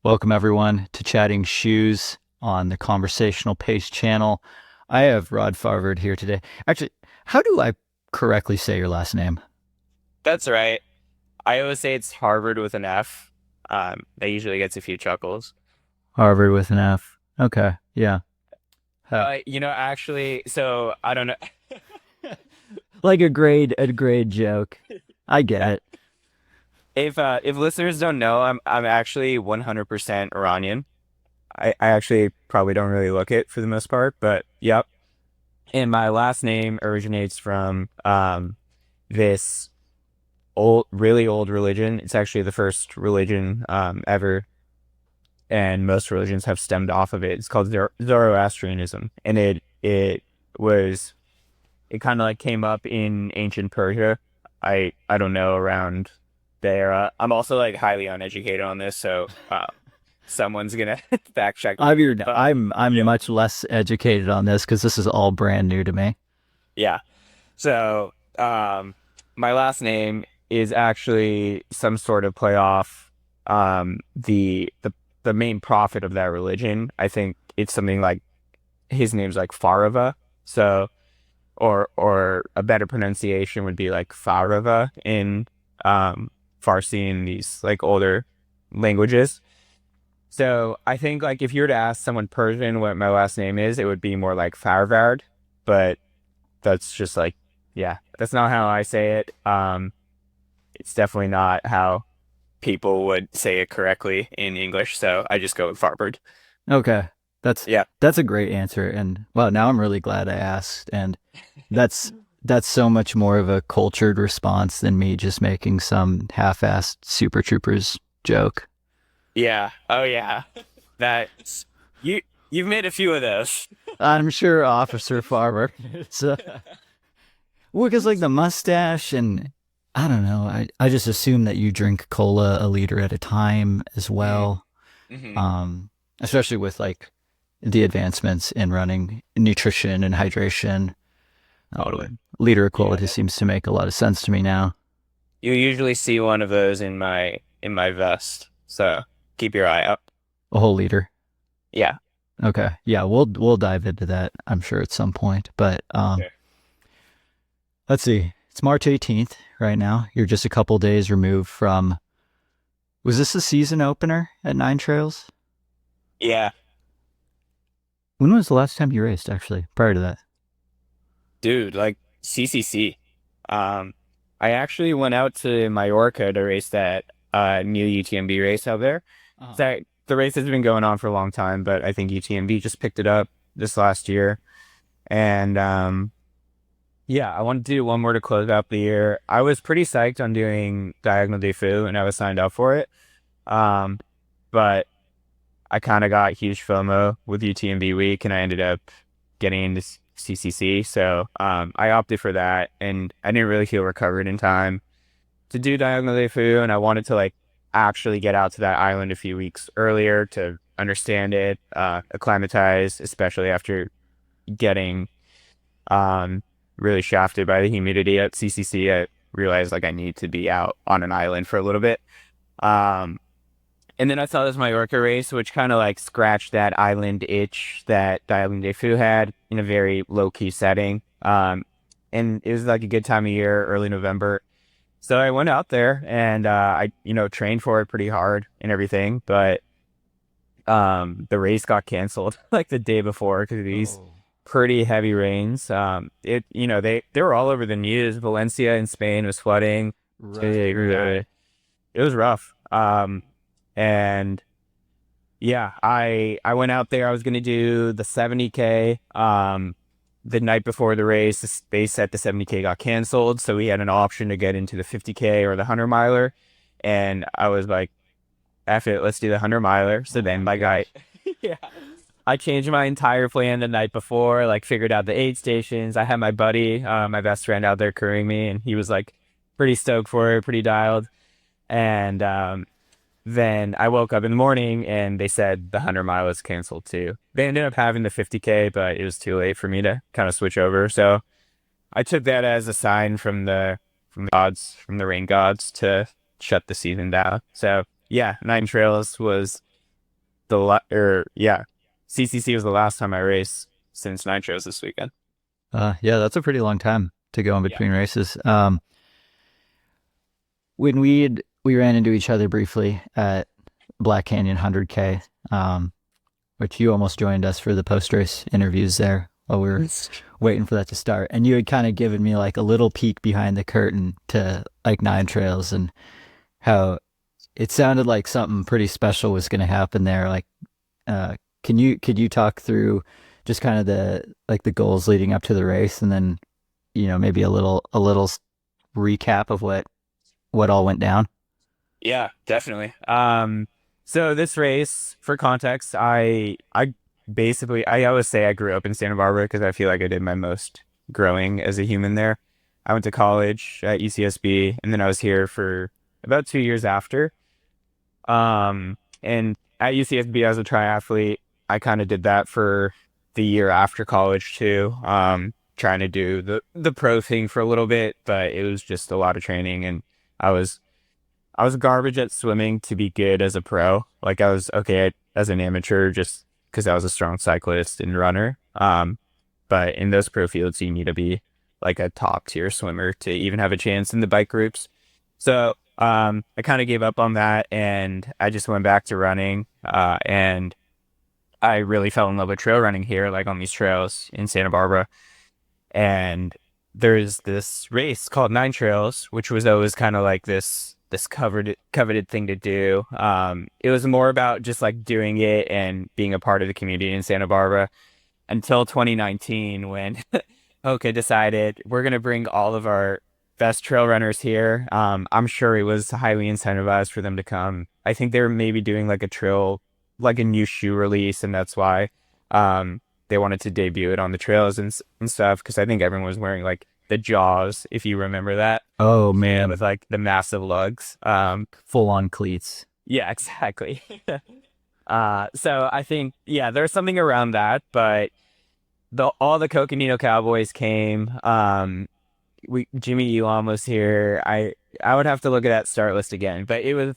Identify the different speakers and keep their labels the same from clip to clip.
Speaker 1: Welcome, everyone, to Chatting Shoes on the Conversational Pace channel. I have Rod Farvard here today. Actually, how do I correctly say your last name?
Speaker 2: That's right. I always say it's Harvard with an F. That usually gets a few chuckles.
Speaker 1: Harvard with an F. Okay, yeah. Huh.
Speaker 2: Actually, so I don't know.
Speaker 1: Like a grade joke. I get
Speaker 2: Yeah.
Speaker 1: it.
Speaker 2: If listeners don't know, I'm actually 100% Iranian. I actually probably don't really look it for the most part, but yep. And my last name originates from this really old religion. It's actually the first religion ever, and most religions have stemmed off of it. It's called Zoroastrianism, and was it kind of like came up in ancient Persia. I don't know, around the era. I'm also like highly uneducated on this, so someone's gonna fact check me.
Speaker 1: I'm your,
Speaker 2: But
Speaker 1: I'm
Speaker 2: yeah,
Speaker 1: much less educated on this because this is all brand new to me.
Speaker 2: yeah. So my last name is actually some sort of play off the main prophet of that religion. I think it's something like his name's like Farava. So or a better pronunciation would be like Farava in Farsi and these like older languages. So I think like if you were to ask someone Persian what my last name is, it would be more like Farvard, but that's just like yeah, that's not how I say it. It's definitely not how people would say it correctly in English, so I just go with Farvard.
Speaker 1: Okay, that's
Speaker 2: Yeah.
Speaker 1: that's a great answer, and well, now I'm really glad I asked, and that's that's so much more of a cultured response than me just making some half-assed Super Troopers joke.
Speaker 2: Yeah. Oh yeah. That's you you've made a few of those.
Speaker 1: I'm sure Officer Farmer. So, well, because like the mustache and I don't know. I just assume that you drink cola a liter at a time as
Speaker 2: Mm.
Speaker 1: well.
Speaker 2: Hmm.
Speaker 1: Um, Especially with like the advancements in running, nutrition and hydration.
Speaker 2: Totally.
Speaker 1: Liter
Speaker 2: Yeah.
Speaker 1: equality seems to make a lot of sense to me now.
Speaker 2: You usually see one of those in my vest. So keep your eye out.
Speaker 1: A whole liter.
Speaker 2: Yeah.
Speaker 1: Okay. Yeah, we'll dive into that, I'm sure, at some point. But
Speaker 2: Sure.
Speaker 1: let's see. It's March 18th right now. You're just a couple days removed from was this the season opener at Nine Trails?
Speaker 2: Yeah.
Speaker 1: When was the last time you raced actually? Prior to that?
Speaker 2: Dude, like CCC. Um, I actually went out to Mallorca to race that new UTMB race out there.
Speaker 1: Uh-huh.
Speaker 2: So the race has been going on for a long time, but I think UTMB just picked it up this last year. And yeah, I wanted to do one more to close out the year. I was pretty psyched on doing Diagonal de Fou and I was signed up for it. Um, but I kind of got huge FOMO with UTMB week and I ended up getting into CCC. So I opted for that and I didn't really feel recovered in time to do Diagonal de Fou. And I wanted to like actually get out to that island a few weeks earlier to understand it, acclimatize, especially after getting really shafted by the humidity at CCC. I realized like I need to be out on an island for a little bit. Um, and then I saw this Mallorca race, which kind of like scratched that island itch that Dialing de Fou had in a very low key setting. And it was like a good time of year, early November. So I went out there and trained for it pretty hard and everything. But the race got canceled like the day before because of these
Speaker 1: Oh.
Speaker 2: pretty heavy rains. They were all over the news. Valencia in Spain was flooding.
Speaker 1: Right.
Speaker 2: It was rough. And yeah, I went out there. I was gonna do the 70K. The night before the race, they said the 70K got canceled, so we had an option to get into the 50K or the 100 miler. And I was like, F it, let's do the 100 miler. So
Speaker 1: Oh
Speaker 2: then
Speaker 1: my
Speaker 2: like
Speaker 1: gosh.
Speaker 2: yeah. I changed my entire plan the night before, like figured out the aid stations. I had my buddy, my best friend out there crewing me, and he was like pretty stoked for it, pretty dialed. And then I woke up in the morning and they said the 100 mile was canceled too. They ended up having the 50K, but it was too late for me to kind of switch over. So I took that as a sign from the gods, from the rain gods to shut the season down. So yeah, Nine Trails was CCC was the last time I raced since Nitros this weekend.
Speaker 1: Yeah, that's a pretty long time to go in
Speaker 2: Yeah.
Speaker 1: between races. When we ran into each other briefly at Black Canyon 100K, which you almost joined us for the post race interviews there while we were waiting for that to start, and you had kind of given me like a little peek behind the curtain to like Nine Trails and how it sounded like something pretty special was going to happen there. Like, uh, could you talk through just kind of the goals leading up to the race, and then maybe a little recap of what all went down?
Speaker 2: Yeah, definitely. So this race, for context, I basically I always say I grew up in Santa Barbara because I feel like I did my most growing as a human there. I went to college at UCSB, and then I was here for about 2 years after. And at UCSB as a triathlete, I kind of did that for the year after college too. Trying to do the pro thing for a little bit, but it was just a lot of training, and I was I was garbage at swimming to be good as a pro. Like I was okay as an amateur just because I was a strong cyclist and runner. But in those pro fields, you need to be like a top tier swimmer to even have a chance in the bike groups. So I kind of gave up on that and I just went back to running. And I really fell in love with trail running here, like on these trails in Santa Barbara. And there's this race called Nine Trails, which was always kind of like this coveted thing to do. It was more about just like doing it and being a part of the community in Santa Barbara until 2019 when Hoka decided we're gonna bring all of our best trail runners here. I'm sure it was highly incentivized for them to come. I think they were maybe doing like a trail, like a new shoe release, and that's why they wanted to debut it on the trails and stuff. Because I think everyone was wearing like the Jaws, if you remember that,
Speaker 1: Oh
Speaker 2: with
Speaker 1: man,
Speaker 2: like the massive lugs.
Speaker 1: full on cleats.
Speaker 2: Yeah, exactly. So I think yeah, there's something around that, but the all the Coconino Cowboys came. We Jimmy Elam was here. I would have to look at that start list again, but it was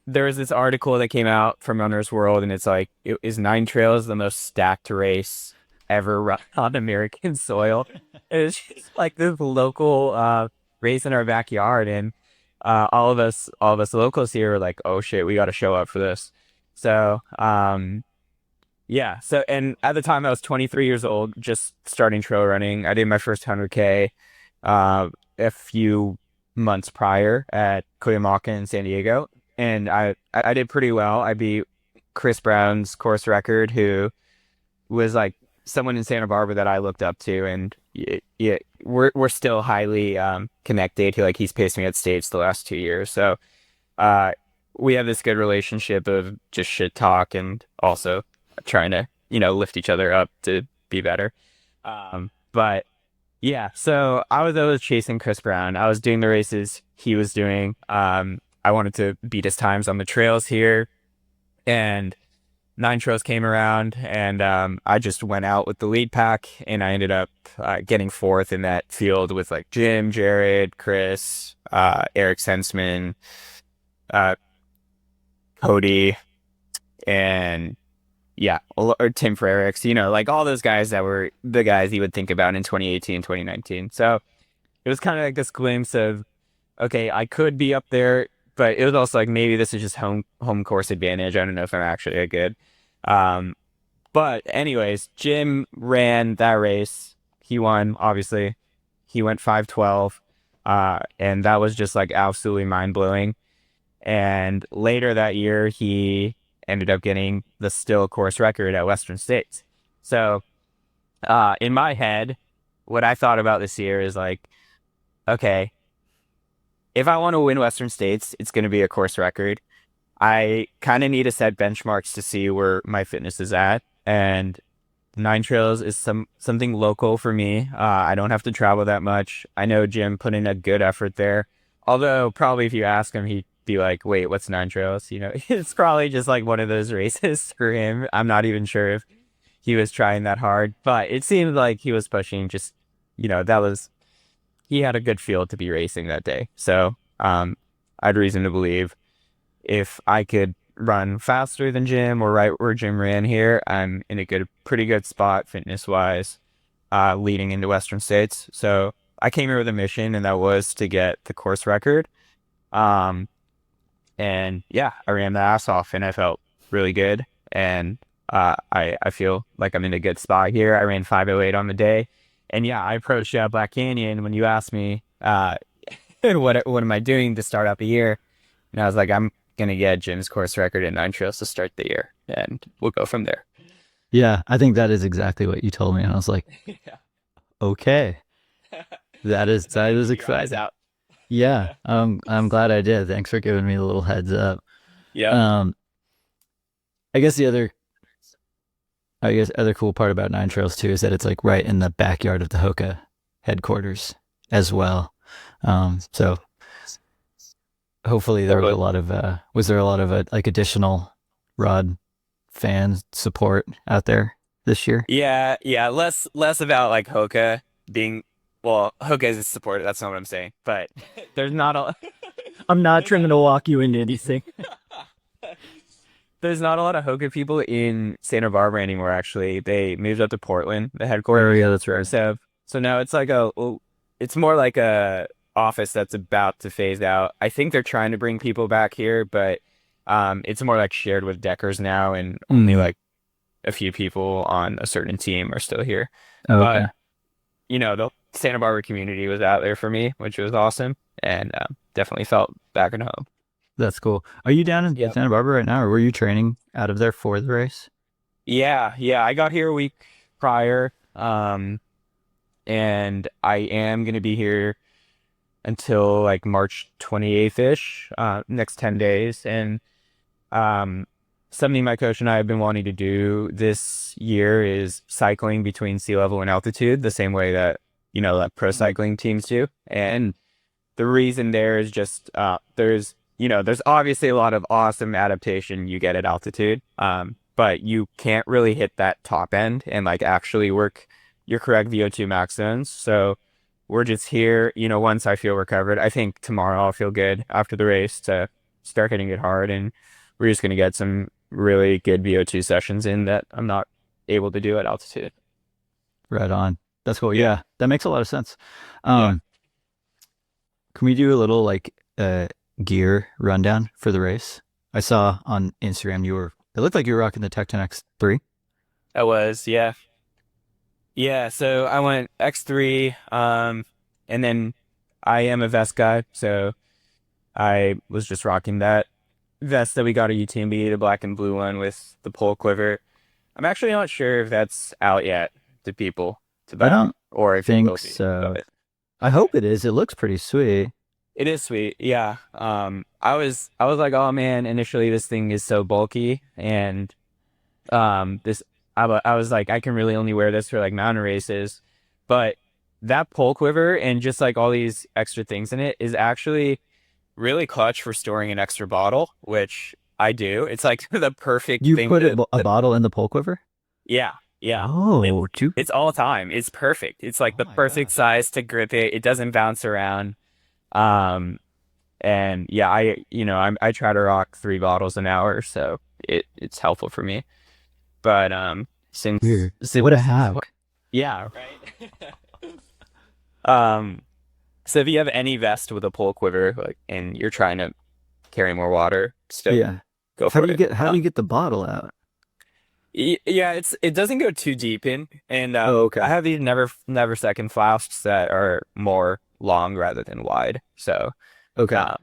Speaker 2: there was this article that came out from Runner's World, and it's like, is Nine Trails the most stacked race ever run on American soil? It's just like this local race in our backyard, and all of us locals here were like, oh shit, we got to show up for this. So yeah. So and at the time I was 23 years old, just starting trail running. I did my first 100K uh, a few months prior at Cuyamaca in San Diego, and I did pretty well. I beat Chris Brown's course record, who was like someone in Santa Barbara that I looked up to, and yeah, we're still highly connected. He's paced me at states the last 2 years, so uh, we have this good relationship of just shit talk and also trying to lift each other up to be better. But yeah, so I was always chasing Chris Brown. I was doing the races he was doing. I wanted to beat his times on the trails here, and Nine Trails came around, and I just went out with the lead pack, and I ended up getting fourth in that field with like Jim, Jared, Chris, Eric Sensman, uh, Cody, and yeah, or Tim Frericks, like all those guys that were the guys you would think about in 2018, 2019. So it was kind of like this glimpse of, okay, I could be up there, but it was also like maybe this is just home course advantage. I don't know if I'm actually a good. Um, but anyways, Jim ran that race. He won, obviously. He went 5:12. And that was just like absolutely mind blowing. And later that year, he ended up getting the still course record at Western States. So, in my head, what I thought about this year is like, okay, if I want to win Western States, it's going to be a course record. I kind of need to set benchmarks to see where my fitness is at. And Nine Trails is something local for me. I don't have to travel that much. I know Jim put in a good effort there. Although probably if you ask him, he'd be like, "Wait, what's Nine Trails?" It's probably just like one of those races for him. I'm not even sure if he was trying that hard, but it seemed like he was pushing. Just that was he had a good field to be racing that day. So I'd reason to believe if I could run faster than Jim or right where Jim ran here. I'm in a pretty good spot fitness wise, leading into Western States. So I came here with a mission, and that was to get the course record. Um, and yeah, I ran the ass off, and I felt really good. And I feel like I'm in a good spot here. I ran 5:08 on the day, and yeah, I approached Black Canyon when you asked me, what am I doing to start out the year, and I was like, I'm gonna get Jim's course record in 9 trails to start the year, and we'll go from there.
Speaker 1: Yeah, I think that is exactly what you told me, and I was like,
Speaker 2: Yeah.
Speaker 1: okay,
Speaker 2: So
Speaker 1: that
Speaker 2: you
Speaker 1: is
Speaker 2: keep your eyes
Speaker 1: exciting.
Speaker 2: out.
Speaker 1: Yeah, I'm glad I did. Thanks for giving me a little heads up.
Speaker 2: Yep.
Speaker 1: Um, I guess other cool part about Nine Trails too is that it's like right in the backyard of the Hoka headquarters as well. So hopefully there was a
Speaker 2: Totally.
Speaker 1: lot of was there a lot of like additional Rod fan support out there this year?
Speaker 2: Yeah, yeah. Less about like Hoka being well, Hoka is supported. That's not what I'm saying. But there's not a
Speaker 1: I'm not
Speaker 2: there's
Speaker 1: trying
Speaker 2: not
Speaker 1: to walk you into anything.
Speaker 2: there's not a lot of Hoka people in Santa Barbara anymore. Actually, they moved up to Portland, the
Speaker 1: Oh
Speaker 2: headquarters.
Speaker 1: yeah, that's right.
Speaker 2: So now it's like it's more like a office that's about to phase out. I think they're trying to bring people back here, but it's more like shared with Deckers now, and only
Speaker 1: Mm,
Speaker 2: like a few people on a certain team are still here.
Speaker 1: okay,
Speaker 2: But the Santa Barbara community was out there for me, which was awesome, and definitely felt back at home.
Speaker 1: that's cool. Are you down in
Speaker 2: Yep.
Speaker 1: Santa Barbara right now, or were you training out of there for the race?
Speaker 2: Yeah, yeah. I got here a week prior, and I am gonna be here until like March 28th ish, next 10 days, and Um, something my coach and I have been wanting to do this year is cycling between sea level and altitude, the same way that, that pro
Speaker 1: Mhm.
Speaker 2: cycling teams do. And the reason there is just, there's obviously a lot of awesome adaptation you get at altitude. But you can't really hit that top end and like actually work your correct VO2 max zones. So we're just here, once I feel recovered. I think tomorrow I'll feel good after the race to start hitting it hard, and we're just going to get some really good VO2 sessions in that I'm not able to do at altitude.
Speaker 1: Right on. That's cool.
Speaker 2: Yeah.
Speaker 1: Yeah, that makes a lot of sense.
Speaker 2: Yeah.
Speaker 1: Um, can we do a little like gear rundown for the race? I saw on Instagram it looked like you were rocking the Tecton X3.
Speaker 2: I was, yeah. Yeah, so I went X3, and then I am a vest guy, so I was just rocking that vest that we got at UTMB, the black and blue one with the pole quiver. I'm actually not sure if that's out yet to people to
Speaker 1: I
Speaker 2: buy,
Speaker 1: don't
Speaker 2: or if it will
Speaker 1: think
Speaker 2: be,
Speaker 1: so.
Speaker 2: but
Speaker 1: I hope it is. It looks pretty sweet.
Speaker 2: it is sweet. Yeah. I was like, oh man, initially this thing is so bulky, and this I was like, I can really only wear this for like mountain races, but that pole quiver and just like all these extra things in it is actually really clutch for storing an extra bottle, which I do. It's like the perfect
Speaker 1: You
Speaker 2: thing
Speaker 1: put a
Speaker 2: to
Speaker 1: bottle in the pole quiver?
Speaker 2: yeah, yeah. It,
Speaker 1: Oh, too.
Speaker 2: it's all time. It's perfect. It's like
Speaker 1: Oh
Speaker 2: the
Speaker 1: my
Speaker 2: perfect
Speaker 1: gosh.
Speaker 2: size to grip it. It doesn't bounce around. Um, and yeah, I try to rock 3 bottles an hour, so it's helpful for me. But
Speaker 1: Weird.
Speaker 2: since
Speaker 1: What a hack.
Speaker 2: yeah, right. Um, so if you have any vest with a pull quiver, like, and you're trying to carry more water, still
Speaker 1: Yeah.
Speaker 2: go for it.
Speaker 1: How do you get the bottle out?
Speaker 2: Yeah, it doesn't go too deep in, and
Speaker 1: Oh,
Speaker 2: I
Speaker 1: okay.
Speaker 2: have these never second flasks that are more long rather than wide. So,
Speaker 1: Okay.
Speaker 2: um,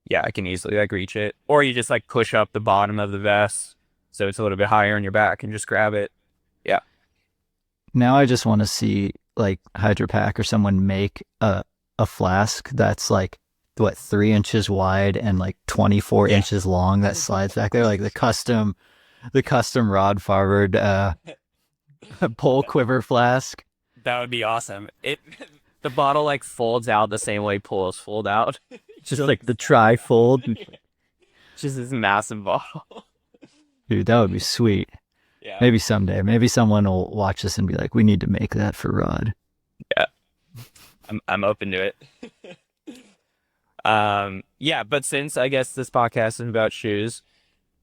Speaker 2: yeah, I can easily like reach it, or you just like push up the bottom of the vest so it's a little bit higher on your back and just grab it. Yeah.
Speaker 1: Now I just want to see like Hydro Pack or someone make a flask that's like what 3 inches wide and like 24
Speaker 2: Yeah.
Speaker 1: inches long that slides back there like the custom Rod Farvard pole quiver flask.
Speaker 2: That would be awesome. The bottle like folds out the same way pulls fold out.
Speaker 1: Just like the tri-fold.
Speaker 2: Just this massive bottle.
Speaker 1: Dude, that would be sweet.
Speaker 2: Yeah.
Speaker 1: Maybe someday. Maybe someone will watch this and be like, we need to make that for Rod.
Speaker 2: Yeah. I'm open to it. Yeah, but since I guess this podcast is about shoes,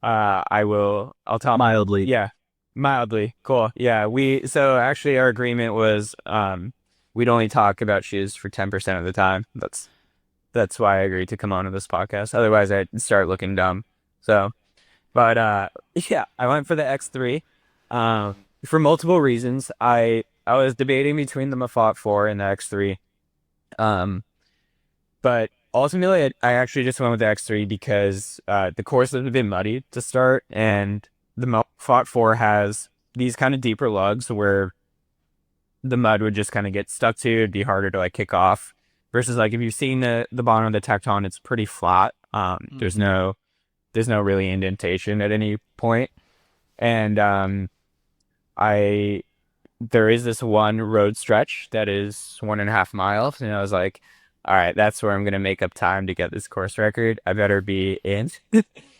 Speaker 2: I'll tell.
Speaker 1: Mildly.
Speaker 2: Yeah, mildly. Cool. Yeah, so actually our agreement was we'd only talk about shoes for 10% of the time. That's why I agreed to come on to this podcast. Otherwise I'd start looking dumb. So, but yeah, I went for the X3 for multiple reasons. I was debating between the Mafat 4 and the X3. Um but ultimately, I actually just went with the X3 because the course was a bit muddy to start, and the Fought 4 has these kind of deeper lugs where the mud would just kind of get stuck to. It'd be harder to like kick off. Versus like if you've seen the bottom of the Tecton, it's pretty flat. There's no really indentation at any point, and I there is this one road stretch that is 1.5 miles, and I was like, all right, that's where I'm gonna make up time to get this course record. I better be in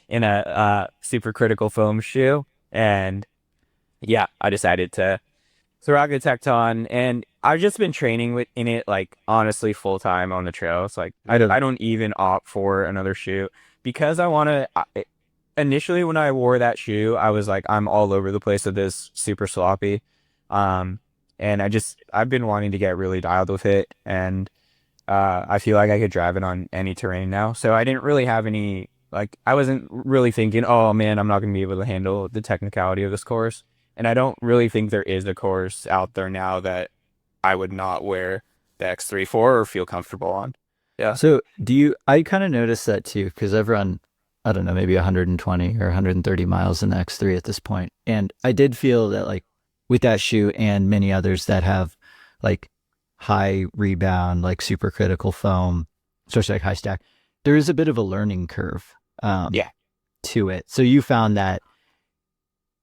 Speaker 2: in a super critical foam shoe. And yeah, I decided to throw out the Tecton, and I've just been training in it like honestly full time on the trails. Like
Speaker 1: Really?
Speaker 2: I don't even opt for another shoe because I want to. Initially, when I wore that shoe, I was like, I'm all over the place with this, super sloppy. Um, and I've been wanting to get really dialed with it, and I feel like I could drive it on any terrain now. So I didn't really have any, like, I wasn't really thinking, oh man, I'm not going to be able to handle the technicality of this course. And I don't really think there is a course out there now that I would not wear the X3 for or feel comfortable on. Yeah.
Speaker 1: So I kind of noticed that too, because I've run, I don't know, maybe 120 or 130 miles in the X3 at this point. And I did feel that like with that shoe and many others that have like high rebound, like super critical foam, especially like high stack, there is a bit of a learning curve
Speaker 2: Yeah.
Speaker 1: to it. So you found that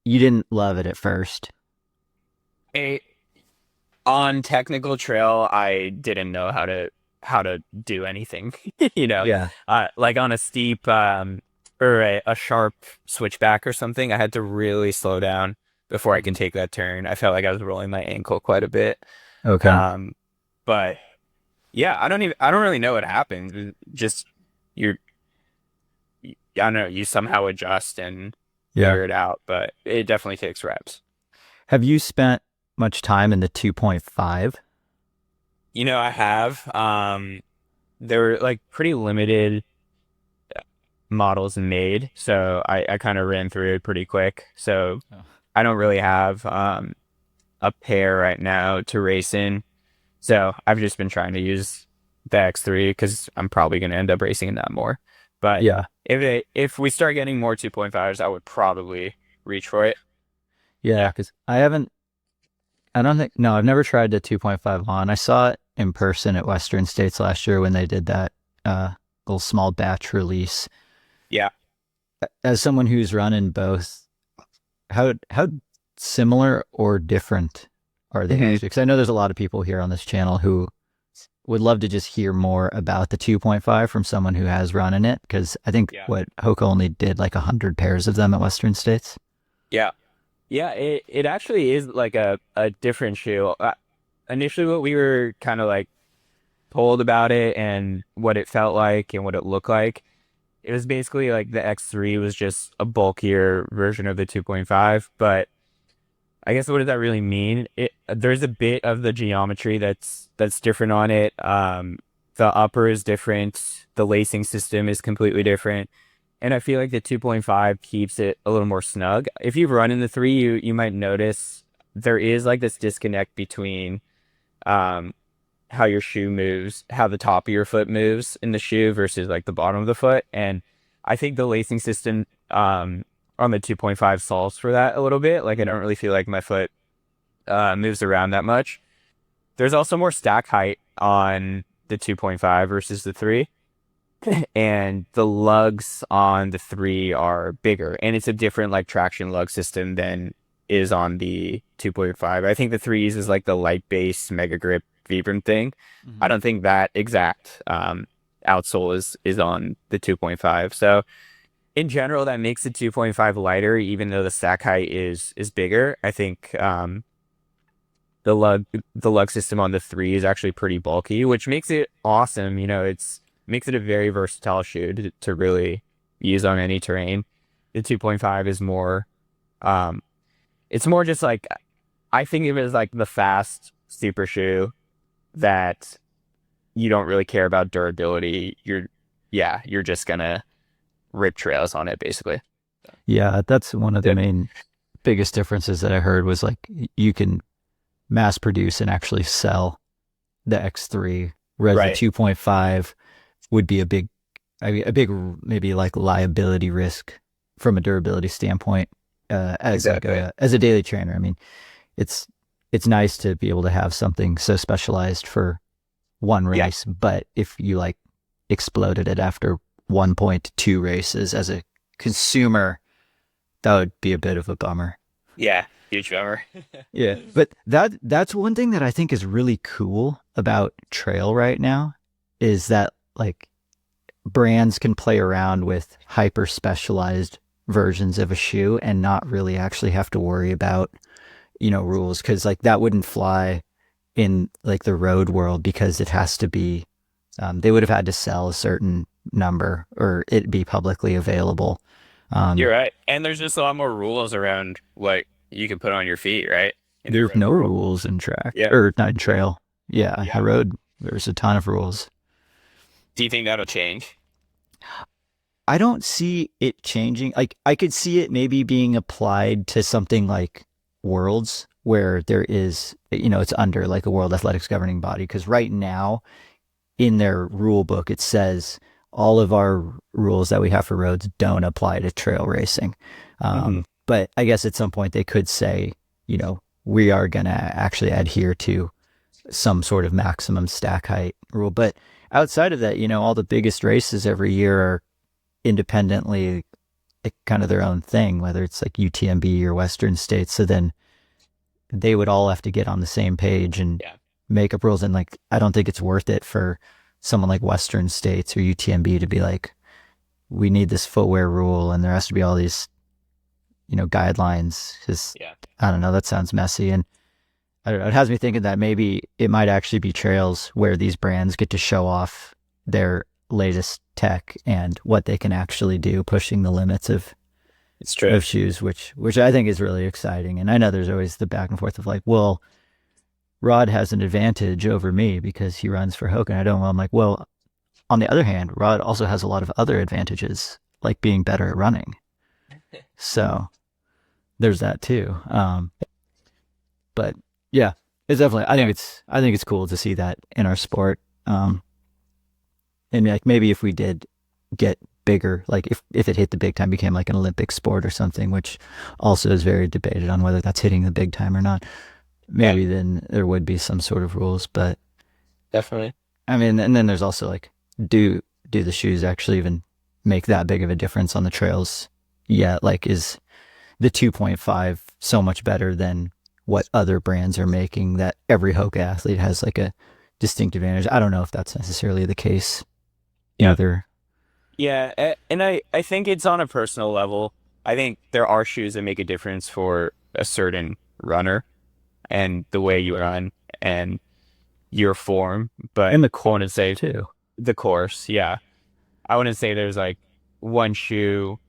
Speaker 1: you didn't love it at first.
Speaker 2: A, on technical trail, I didn't know how to do anything, you know,
Speaker 1: Yeah.
Speaker 2: like on a steep or a sharp switchback or something. I had to really slow down before I can take that turn. I felt like I was rolling my ankle quite a bit.
Speaker 1: Okay.
Speaker 2: Um, but yeah, I don't really know what happened. Just you're, I don't know, you somehow adjust and
Speaker 1: Yeah.
Speaker 2: figure it out, but it definitely takes reps.
Speaker 1: Have you spent much time in the 2.5?
Speaker 2: You know, I have. There were like pretty limited models made, so I kind of ran through it pretty quick. So
Speaker 1: Oh.
Speaker 2: I don't really have a pair right now to race in. So I've just been trying to use the X3 because I'm probably going to end up racing in that more. But
Speaker 1: Yeah.
Speaker 2: if we start getting more 2.5s, I would probably reach for it.
Speaker 1: Yeah.
Speaker 2: Yeah.
Speaker 1: Because I don't think, no, I've never tried the 2.5 on. I saw it in person at Western States last year when they did that little small batch release.
Speaker 2: Yeah.
Speaker 1: As someone who's running both, how similar or different are they
Speaker 2: hmm
Speaker 1: actually? Because I know there's a lot of people here on this channel who would love to just hear more about the 2.5 from someone who has run in it. Because I think
Speaker 2: Yeah.
Speaker 1: what Hoka only did like 100 pairs of them at Western States.
Speaker 2: Yeah. Yeah. It actually is like a different shoe. Initially, what we were kind of like told about it and what it felt like and what it looked like. It was basically like the X3 was just a bulkier version of the 2.5, but I guess what does that really mean? There's a bit of the geometry that's different on it. The upper is different. The lacing system is completely different. And I feel like the 2.5 keeps it a little more snug. If you've run in the 3, you might notice there is like this disconnect between um how your shoe moves, how the top of your foot moves in the shoe versus like the bottom of the foot. And I think the lacing system on the 2.5 solves for that a little bit. Like I don't really feel like my foot moves around that much. There's also more stack height on the 2.5 versus the 3. And the lugs on the 3 are bigger. And it's a different like traction lug system than is on the 2.5. I think the 3 uses like the light base mega grip Vibram thing. I
Speaker 1: Mhm.
Speaker 2: don't think that exact outsole is on the 2.5. So in general, that makes the 2.5 lighter, even though the stack height is bigger. I think the lug system on the 3 is actually pretty bulky, which makes it awesome. You know, it's makes it a very versatile shoe to really use on any terrain. The 2.5 is more, um, it's more just like, I think of it as like the fast super shoe that you don't really care about durability. You're just gonna rip trails on it basically.
Speaker 1: Yeah, that's one of the
Speaker 2: Yeah.
Speaker 1: main biggest differences that I heard was like you can mass produce and actually sell the X3, whereas the
Speaker 2: Right.
Speaker 1: 2.5 would be I mean, a big maybe like liability risk from a durability standpoint as like
Speaker 2: Exactly.
Speaker 1: as a daily trainer. I mean, it's it's nice to be able to have something so specialized for one
Speaker 2: Yeah.
Speaker 1: race, but if you like exploded it after 1.2 races as a consumer, that would be a bit of a bummer.
Speaker 2: Yeah. Huge bummer.
Speaker 1: Yeah, but that's one thing that I think is really cool about trail right now is that like brands can play around with hyper specialized versions of a shoe and not really actually have to worry about, rules because like that wouldn't fly in like the road world because it has to be they would have had to sell a certain number or it be publicly available.
Speaker 2: You're
Speaker 1: Um,
Speaker 2: right. And there's just a lot more rules around what you can put on your feet, right? In the
Speaker 1: there are
Speaker 2: road
Speaker 1: no
Speaker 2: world.
Speaker 1: rules in track
Speaker 2: Yeah.
Speaker 1: or not in trail. Yeah, I
Speaker 2: Yeah.
Speaker 1: rode. There's a ton of rules.
Speaker 2: Do you think that'll change?
Speaker 1: I don't see it changing. Like I could see it maybe being applied to something like Worlds where there is, it's under like a World Athletics governing body. Because right now in their rule book, it says all of our rules that we have for roads don't apply to trail racing.
Speaker 2: Hmm.
Speaker 1: But I guess at some point they could say, we are going to actually adhere to some sort of maximum stack height rule. But outside of that, all the biggest races every year are independently kind of their own thing, whether it's like UTMB or Western States. So then they would all have to get on the same page and
Speaker 2: Yeah.
Speaker 1: make up rules. And like, I don't think it's worth it for someone like Western States or UTMB to be like, we need this footwear rule and there has to be all these, guidelines. Because
Speaker 2: Yeah.
Speaker 1: I don't know, that sounds messy. And I don't know, it has me thinking that maybe it might actually be trails where these brands get to show off their latest tech and what they can actually do, pushing the limits
Speaker 2: It's true.
Speaker 1: of shoes, which I think is really exciting. And I know there's always the back and forth of like, well, Rod has an advantage over me because he runs for Hogan. I don't. Well, I'm like, well, on the other hand, Rod also has a lot of other advantages, like being better at running. So there's that too. But yeah, it's definitely. I think it's cool to see that in our sport. And like maybe if we did get bigger, like if it hit the big time, became like an Olympic sport or something, which also is very debated on whether that's hitting the big time or not.
Speaker 2: Yeah.
Speaker 1: Maybe then there would be some sort of rules, but
Speaker 2: Definitely.
Speaker 1: I mean, and then there's also like, do the shoes actually even make that big of a difference on the trails? Yeah, like is the 2.5 so much better than what other brands are making that every Hoka athlete has like a distinct advantage? I don't know if that's necessarily the case
Speaker 2: Yeah.
Speaker 1: either.
Speaker 2: Yeah. And I think it's on a personal level. I think there are shoes that make a difference for a certain runner and the way you run and your form. But
Speaker 1: And the
Speaker 2: I
Speaker 1: core
Speaker 2: wouldn't say
Speaker 1: too.
Speaker 2: the course. Yeah. I wouldn't say there's like one shoe.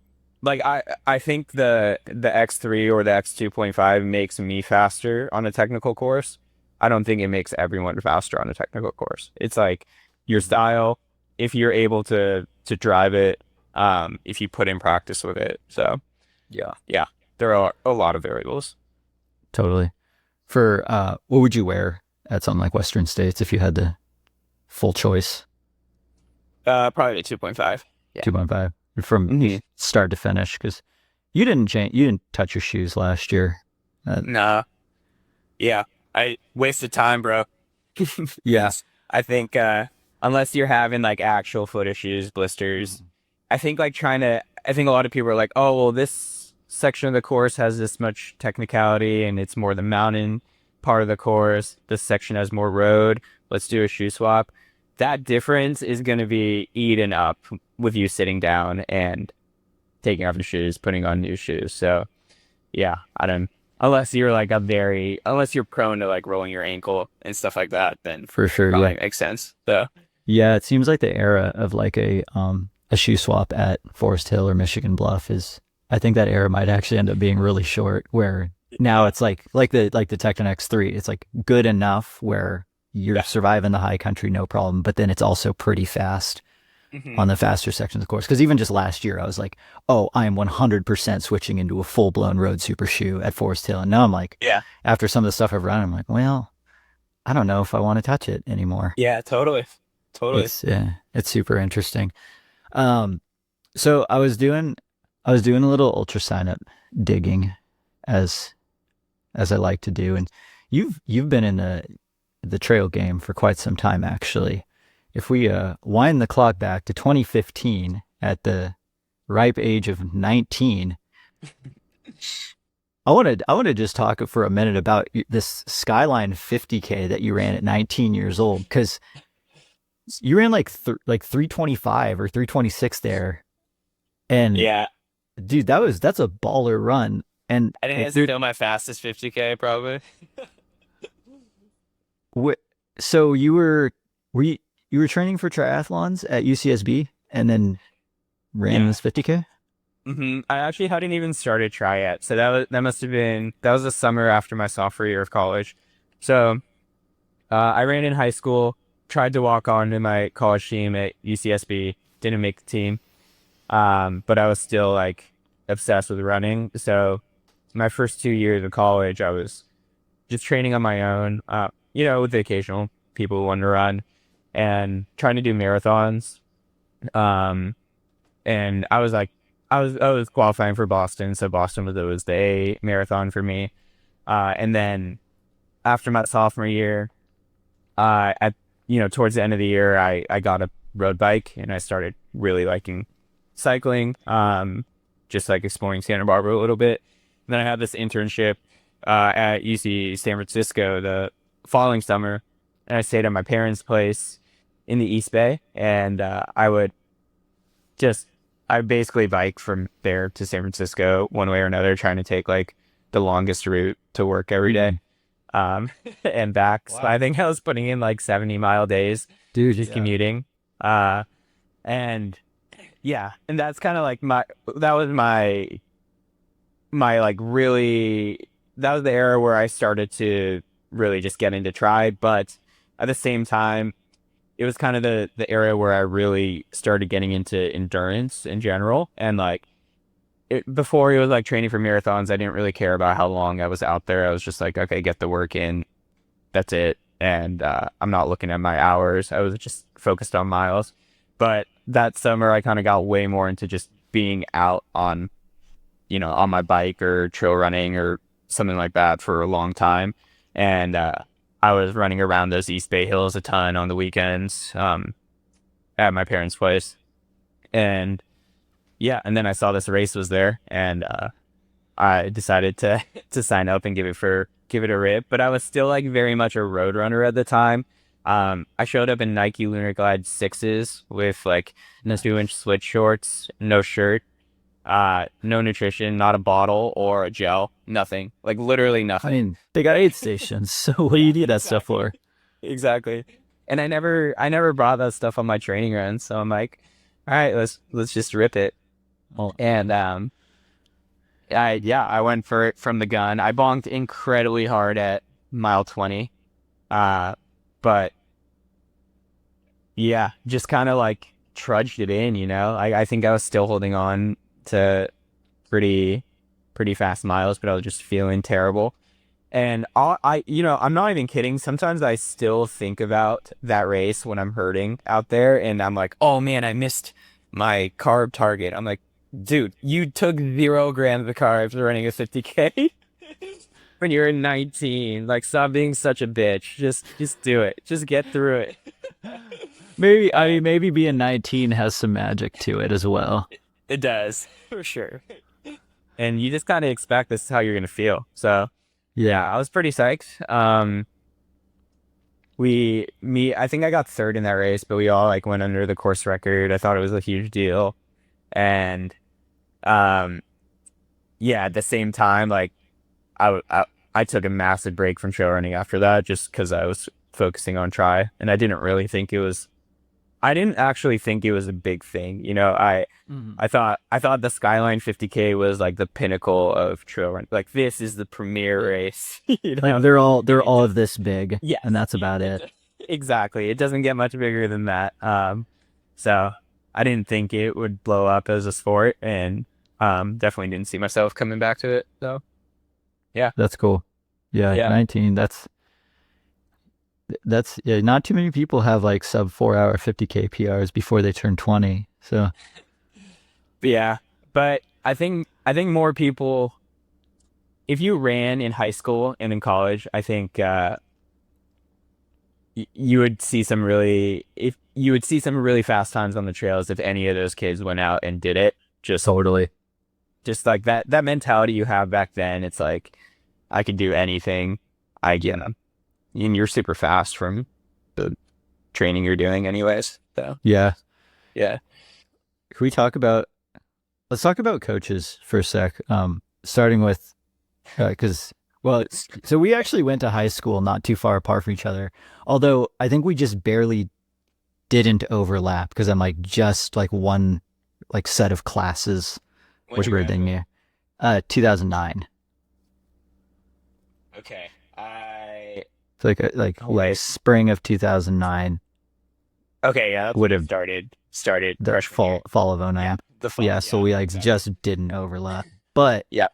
Speaker 2: Like I think the X3 or the X2.5 makes me faster on a technical course. I don't think it makes everyone faster on a technical course. It's like your style, if you're able to drive it, if you put in practice with it. So
Speaker 1: Yeah,
Speaker 2: yeah, there are a lot of variables.
Speaker 1: totally. For what would you wear at something like Western States if you had the full choice?
Speaker 2: Probably the 2.5. Yeah.
Speaker 1: 2.5 from
Speaker 2: Hmm.
Speaker 1: start to finish because you didn't change. You didn't touch your shoes last year.
Speaker 2: Nah. Yeah. I wasted time, bro.
Speaker 1: Yeah.
Speaker 2: I think unless you're having like actual foot issues, blisters, I think like I think a lot of people are like, oh, well, this section of the course has this much technicality and it's more the mountain part of the course. This section has more road. Let's do a shoe swap. That difference is going to be eaten up with you sitting down and taking off your shoes, putting on new shoes. So yeah, I don't, unless you're like unless you're prone to like rolling your ankle and stuff like that, then
Speaker 1: For sure.
Speaker 2: probably
Speaker 1: Yeah.
Speaker 2: makes sense. So
Speaker 1: Yeah. It seems like the era of like a shoe swap at Forest Hill or Michigan Bluff is I think that era might actually end up being really short. Where now
Speaker 2: Yeah.
Speaker 1: it's like the Tecton X3. It's like good enough where you're
Speaker 2: Yeah.
Speaker 1: surviving the high country no problem, but then it's also pretty fast
Speaker 2: Hmm.
Speaker 1: on the faster sections of course. Because even just last year, I was like, oh, I am 100% switching into a full blown road super shoe at Forest Hill, and now I'm like,
Speaker 2: Yeah.
Speaker 1: after some of the stuff I've run, I'm like, well, I don't know if I want to touch it anymore.
Speaker 2: Yeah, totally. Totally.
Speaker 1: It's super interesting. Um, so I was doing a little ultra sign up digging as as I like to do, and you've been in the trail game for quite some time actually. If we wind the clock back to 2015 at the ripe age of 19, I want to just talk for a minute about this Skyline 50K that you ran at 19 years old, because you ran like 325 or 326 there, and
Speaker 2: Yeah.
Speaker 1: dude, that's a baller run. And
Speaker 2: I think it's
Speaker 1: dude,
Speaker 2: still my fastest 50K probably.
Speaker 1: wh- so you were training for triathlons at UCSB and then ran
Speaker 2: Yeah.
Speaker 1: this 50K?
Speaker 2: I actually hadn't even started try yet. So that must have been that was the summer after my sophomore year of college. So I ran in high school, tried to walk on to my college team at UCSB, didn't make the team. But I was still like obsessed with running. So my first 2 years of college, I was just training on my own, with the occasional people who want to run and trying to do marathons. Um, and I was like, I was qualifying for Boston. So Boston was the A marathon for me. And then after my sophomore year, at, towards the end of the year, I got a road bike and I started really liking cycling, just like exploring Santa Barbara a little bit. And then I had this internship at UC San Francisco the following summer, and I stayed at my parents' place in the East Bay, and just I basically bike from there to San Francisco one way or another, trying to take like the longest route to work every day,
Speaker 1: Mm,
Speaker 2: and back. So I think I was putting in like 70-mile days
Speaker 1: dude,
Speaker 2: just commuting. Uh, and yeah, and that's kind of like that was my like really that was the era where I started to really just get into tri, but at the same time, it was kind of the area where I really started getting into endurance in general. And like before it was like training for marathons, I didn't really care about how long I was out there. I was just like, okay, get the work in, that's it. And I'm not looking at my hours. I was just focused on miles. But that summer, I kind of got way more into just being out on my bike or trail running or something like that for a long time. And I was running around those East Bay hills a ton on the weekends, at my parents' place. And yeah, and then I saw this race was there, and I decided to to sign up and give it a rip. But I was still like very much a road runner at the time. I showed up in Nike Lunar Glide sixes with like
Speaker 1: no,
Speaker 2: 2 inch switch shorts, no shirt, no nutrition, not a bottle or a gel, nothing, like literally
Speaker 1: I
Speaker 2: nothing.
Speaker 1: mean, they got aid stations, so what do
Speaker 2: Yeah,
Speaker 1: you need that stuff
Speaker 2: exactly.
Speaker 1: for?
Speaker 2: Exactly. And I never brought that stuff on my training runs. So I'm like, all right, let's just rip it.
Speaker 1: Well,
Speaker 2: And I went for it from the gun. I bonked incredibly hard at mile 20. Uh, but yeah, just kind of like trudged it in. I think I was still holding on to pretty pretty fast miles, but I was just feeling terrible. And I'm not even kidding. Sometimes I still think about that race when I'm hurting out there, and I'm like, oh man, I missed my carb target. I'm like, dude, you took 0 grams of carbs running a 50K when you're 19. Like, stop being such a bitch. Just do it. Just get through it.
Speaker 1: maybe I mean
Speaker 2: And
Speaker 1: maybe being 19 has some magic to it as well.
Speaker 2: it does for sure. And you just kind of expect this is how you're gonna feel. So
Speaker 1: Yeah.
Speaker 2: yeah, I was pretty psyched. I think I got third in that race, but we all like went under the course record. I thought it was a huge deal. And um, yeah, at the same time, like I took a massive break from trail running after that, just because I was focusing on try, and I didn't really think it was I didn't actually think it was a big thing. You know,
Speaker 1: Mhm.
Speaker 2: I thought the Skyline 50K was like the pinnacle of trail run. Like this is the premier
Speaker 1: Yeah.
Speaker 2: race, you
Speaker 1: Like
Speaker 2: know.
Speaker 1: they're
Speaker 2: It
Speaker 1: all of
Speaker 2: just
Speaker 1: this big, and
Speaker 2: yes,
Speaker 1: that's
Speaker 2: yeah,
Speaker 1: about it.
Speaker 2: exactly. It doesn't get much bigger than that. So I didn't think it would blow up as a sport, and definitely didn't see myself coming back to it. So yeah,
Speaker 1: That's cool. Yeah,
Speaker 2: yeah,
Speaker 1: 19. That's yeah, not too many people have like sub 4 hour 50K PRs before they turn 20. So
Speaker 2: yeah. But I think more people, if you ran in high school and in college, I think you would see some really if you would see some really fast times on the trails if any of those kids went out and did it.
Speaker 1: totally.
Speaker 2: Just like that mentality you have back then. It's like I could do anything. I get them, and you're super fast from the training you're doing, anyways. So
Speaker 1: Yeah.
Speaker 2: yeah,
Speaker 1: Can we talk about let's talk about coaches for a sec. Starting with because well, so we actually went to high school not too far apart from each other. Although I think we just barely didn't overlap because I'm like just like one like set of classes
Speaker 2: when'd you
Speaker 1: older than
Speaker 2: graduate?
Speaker 1: you. 2009.
Speaker 2: Okay, I
Speaker 1: So like
Speaker 2: oh
Speaker 1: yeah,
Speaker 2: wait,
Speaker 1: spring of 2009,
Speaker 2: okay, yeah, that's
Speaker 1: would
Speaker 2: when I
Speaker 1: have
Speaker 2: started
Speaker 1: the
Speaker 2: freshman year.
Speaker 1: fall of
Speaker 2: Yeah,
Speaker 1: '09.
Speaker 2: the fall.
Speaker 1: Yeah, so
Speaker 2: Yeah,
Speaker 1: we like
Speaker 2: exactly.
Speaker 1: just didn't overlap. But
Speaker 2: Yeah,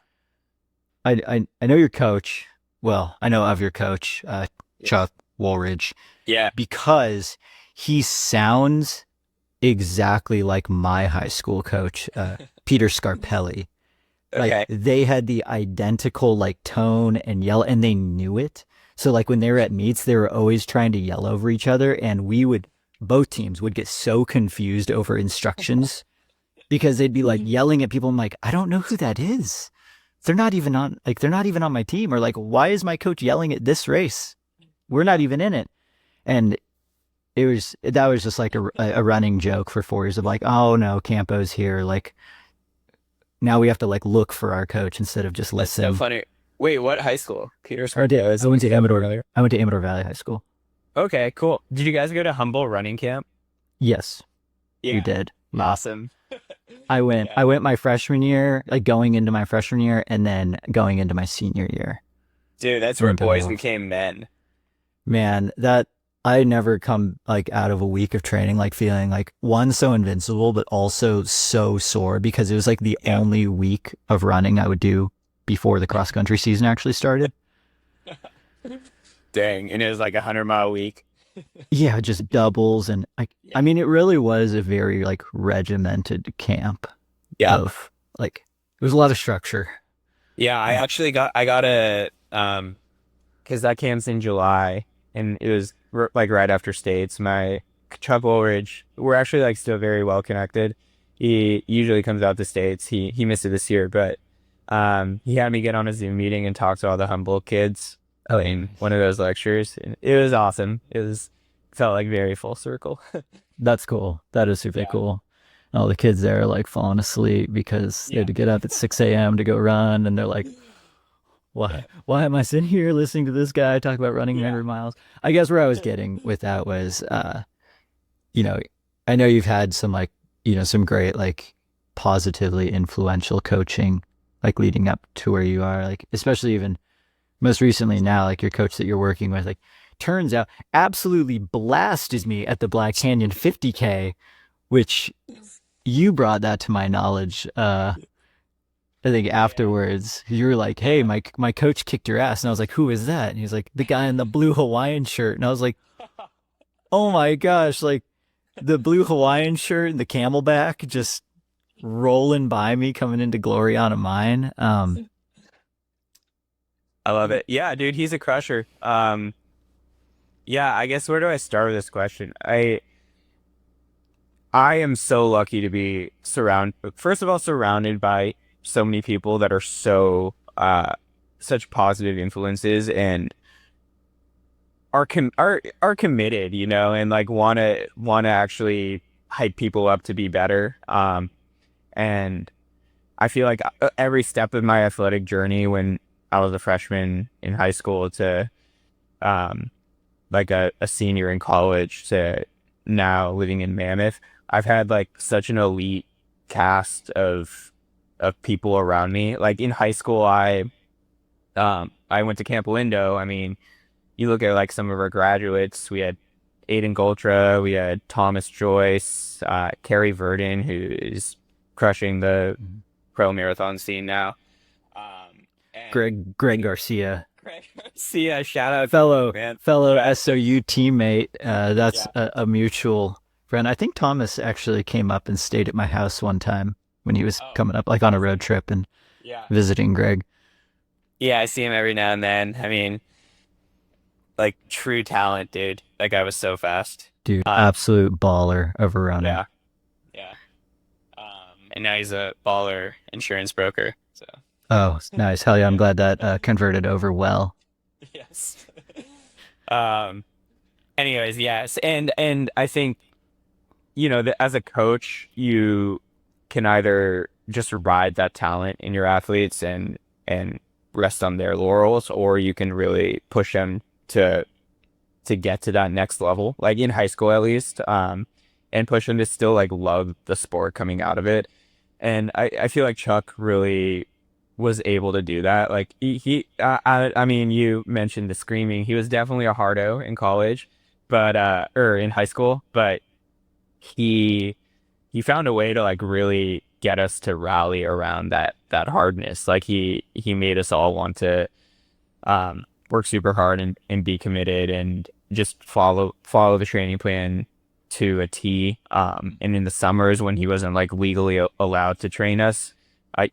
Speaker 1: I know your coach. Well, I know of your coach,
Speaker 2: yes,
Speaker 1: Chuck Woolridge,
Speaker 2: yeah.
Speaker 1: because he sounds exactly like my high school coach, Peter Scarpelli. Like
Speaker 2: Okay,
Speaker 1: they had the identical like tone and yell, and they knew it. So like when they were at meets, they were always trying to yell over each other, and we would both teams would get so confused over instructions because they'd be like yelling at people. I'm like, I don't know who that is. They're not even on my team, or like, why is my coach yelling at this race? We're not even in it. And that was just like a running joke for 4 years of like, oh no, Campo's here. Like now we have to like look for our coach instead of just
Speaker 2: that's so
Speaker 1: listen.
Speaker 2: funny. Wait, what high school? Peter
Speaker 1: I did.
Speaker 2: Scorpio
Speaker 1: I
Speaker 2: is
Speaker 1: went to
Speaker 2: so
Speaker 1: Amador.
Speaker 2: familiar.
Speaker 1: I went to Amador Valley High School.
Speaker 2: Okay, cool. Did you guys go to Humble Running Camp?
Speaker 1: Yes, we
Speaker 2: Yeah.
Speaker 1: did. Yeah.
Speaker 2: Awesome.
Speaker 1: I
Speaker 2: Yeah.
Speaker 1: went my freshman year, like going into my freshman year, and then going into my senior year.
Speaker 2: Dude, that's
Speaker 1: I
Speaker 2: where
Speaker 1: went to
Speaker 2: boys
Speaker 1: both.
Speaker 2: became men.
Speaker 1: Man, that I never come like out of a week of training like feeling like one so invincible, but also so sore because it was like the
Speaker 2: Yeah.
Speaker 1: only week of running I would do before the cross country season actually started.
Speaker 2: Dang. And it was like 100-mile week.
Speaker 1: Yeah, just doubles and
Speaker 2: Yeah.
Speaker 1: I mean it really was a very like regimented camp
Speaker 2: Yeah.
Speaker 1: of like there was a lot of structure.
Speaker 2: Yeah, I got a because that camp's in July and it was like right after states. My Chuck Woolridge, we're actually like still very well connected. He usually comes out to states. He missed it this year, but he had me get on a Zoom meeting and talk to all the Humboldt kids in one of those lectures. And it was awesome. It was felt like very full circle.
Speaker 1: That's cool. That is super
Speaker 2: Yeah.
Speaker 1: cool. All the kids there are like falling asleep because they
Speaker 2: Yeah.
Speaker 1: had to get up at 6 a.m. to go run, and they're like, why am I sitting here listening to this guy talk about running
Speaker 2: Yeah.
Speaker 1: 100 miles? I guess where I was getting with that was, you know, I know you've had some like, some great like positively influential coaching, like leading up to where you are, like especially even most recently now, like your coach that you're working with, like turns out absolutely blasted me at the Black Canyon 50K, which you brought that to my knowledge. I think
Speaker 2: Yeah.
Speaker 1: afterwards you were like, "Hey,
Speaker 2: Yeah.
Speaker 1: my coach kicked your ass," and I was like, "Who is that?" And he's like, "The guy in the blue Hawaiian shirt," and I was like, "Oh my gosh!" Like the blue Hawaiian shirt and the camelback just rolling by me coming into Gloriana Mine.
Speaker 2: I love it. Yeah, dude, he's a crusher. Yeah, I guess where do I start with this question? I am so lucky to be first of all surrounded by so many people that are such positive influences and are committed, and like want to actually hype people up to be better. And I feel like every step of my athletic journey when I was a freshman in high school to um like a senior in college to now living in Mammoth, I've had like such an elite cast of people around me. Like in high school, I went to Camp Lindo. I mean, you look at like some of our graduates, we had Aiden Goltra, we had Thomas Joyce, Kerry Verdon, who is crushing the pro marathon scene now. And
Speaker 1: Greg Garcia,
Speaker 2: Greg Garcia, shout out,
Speaker 1: fellow
Speaker 2: man.
Speaker 1: fellow
Speaker 2: Yeah.
Speaker 1: SOU teammate. That's
Speaker 2: Yeah.
Speaker 1: a mutual friend. I think Thomas actually came up and stayed at my house one time when he was
Speaker 2: Oh,
Speaker 1: coming up, like on a road trip and
Speaker 2: yeah.
Speaker 1: visiting Greg.
Speaker 2: Yeah, I see him every now and then. I mean, like true talent, dude. That guy was so fast.
Speaker 1: Dude,
Speaker 2: Um,
Speaker 1: absolute baller of a runner.
Speaker 2: yeah, yeah. And now he's a baller insurance broker. So
Speaker 1: Oh, nice. Hell yeah. I'm
Speaker 2: yeah.
Speaker 1: glad that converted over well.
Speaker 2: Yes. Um. Anyways, yes, and I think that as a coach, you can either just ride that talent in your athletes and rest on their laurels, or you can really push them to get to that next level, like in high school at least, and push them to still like love the sport coming out of it. And I feel like Chuck really was able to do that. Like I mean, you mentioned the screaming. He was definitely a hardo in college, but or in high school, but he he found a way to like really get us to rally around that hardness. Like he made us all want to work super hard and be committed and just follow the training plan to a T. And in the summers when he wasn't like legally allowed to train us,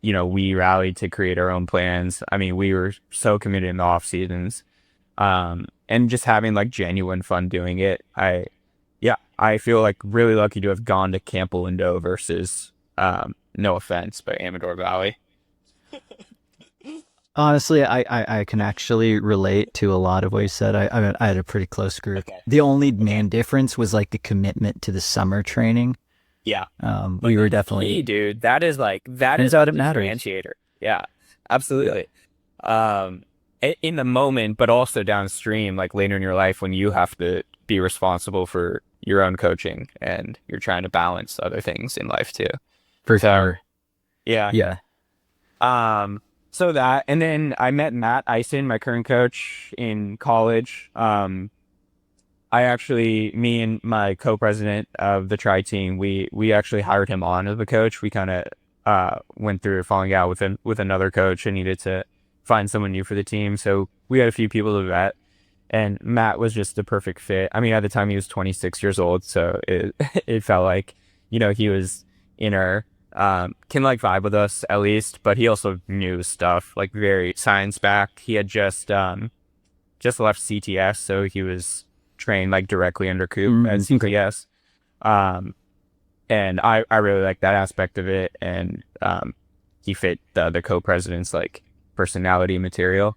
Speaker 2: we rallied to create our own plans. I mean, we were so committed in the off seasons, and just having like genuine fun doing it. Yeah, I feel like really lucky to have gone to Camp Lindo versus, no offense, but Amador Valley.
Speaker 1: Honestly, I can actually relate to a lot of what you said. I had a pretty close group.
Speaker 2: Okay.
Speaker 1: The only main difference was like the commitment to the summer training.
Speaker 2: Yeah.
Speaker 1: We were
Speaker 2: Hey,
Speaker 1: definitely,
Speaker 2: dude, that is
Speaker 1: turns
Speaker 2: a
Speaker 1: out it matters.
Speaker 2: differentiator. Yeah, absolutely. Um, in the moment, but also downstream, like later in your life when you have to be responsible for your own coaching and you're trying to balance other things in life too.
Speaker 1: For
Speaker 2: So,
Speaker 1: sure.
Speaker 2: yeah.
Speaker 1: Yeah.
Speaker 2: So that, and then I met Matt Eisen, my current coach in college. Me and my co-president of the tri team, we actually hired him on as a coach. We kind of went through falling out with another coach and needed to find someone new for the team. So we had a few people to vet, and Matt was just the perfect fit. I mean, at the time he was 26 years old, so it it felt like he was in our can like vibe with us at least, but he also knew his stuff, like very science backed. He had just left CTS, so he was trained like directly under Coop at CTS. Um, and I really like that aspect of it, and he fit the co-president's like personality material.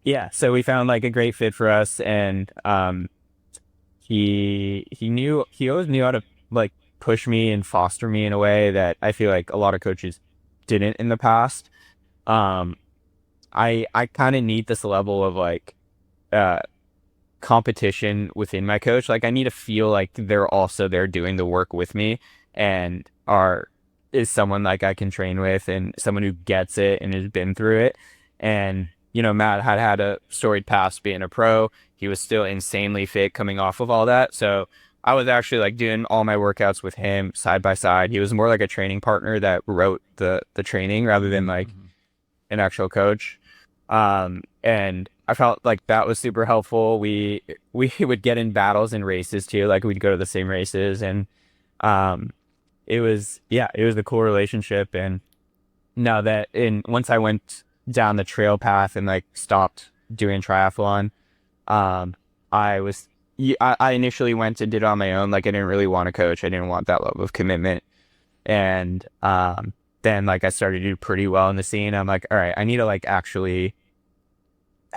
Speaker 2: Yeah, so we found like a great fit for us, and he always knew how to like push me and foster me in a way that I feel like a lot of coaches didn't in the past. Um, I kind of need this level of like uh competition within my coach. Like I need to feel like they're also there doing the work with me and are is someone like I can train with and someone who gets it and has been through it. And Matt had a storied past being a pro. He was still insanely fit coming off of all that. So I was actually like doing all my workouts with him side by side. He was more like a training partner that wrote the training rather than like an actual coach. And I felt like that was super helpful. We would get in battles and races too. Like we'd go to the same races, and um, it was a cool relationship. And now that in once I went down the trail path and like stopped doing triathlon, um, I initially went and did it on my own. Like I didn't really want a coach. I didn't want that level of commitment. And then like I started to do pretty well in the scene. I'm like, all right, I need to like actually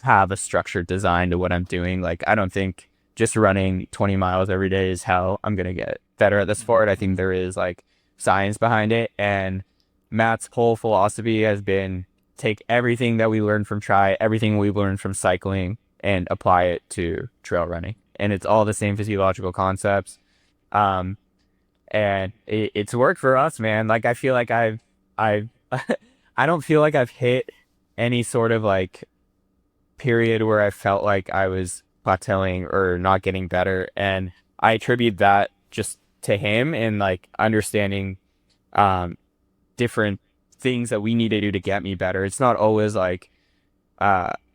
Speaker 2: have a structured design to what I'm doing. Like I don't think just running 20 miles every day is how I'm gonna get better at the sport. I think there is like science behind it. And Matt's whole philosophy has been take everything that we learned from everything we've learned from cycling and apply it to trail running. and it's all the same physiological concepts. Um, and it's worked for us, man. Like I feel like I've I don't feel like I've hit any sort of like period where I felt like I was plateauing or not getting better, and I attribute that just to him and like understanding um different things that we need to do to get me better. It's not always like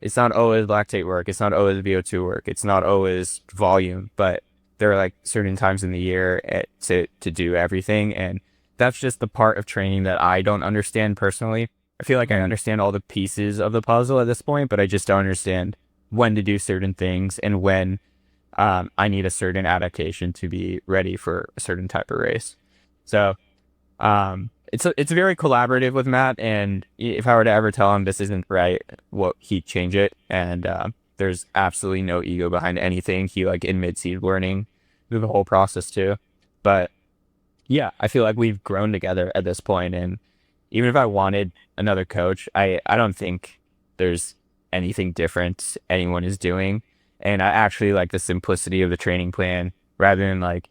Speaker 2: it's not always lactate work, it's not always VO2 work, it's not always volume, but there are like certain times in the year to do everything, and that's just the part of training that I don't understand personally. I feel like I understand all the pieces of the puzzle at this point, but I just don't understand when to do certain things and when I need a certain adaptation to be ready for a certain type of race. So it's very collaborative with Matt, and if I were to ever tell him this isn't right, well, he'd change it. And there's absolutely no ego behind anything. He like admits he's learning through the whole process too. But yeah, I feel like we've grown together at this point, and even if I wanted another coach, I don't think there's anything different anyone is doing. And I actually like the simplicity of the training plan rather than like,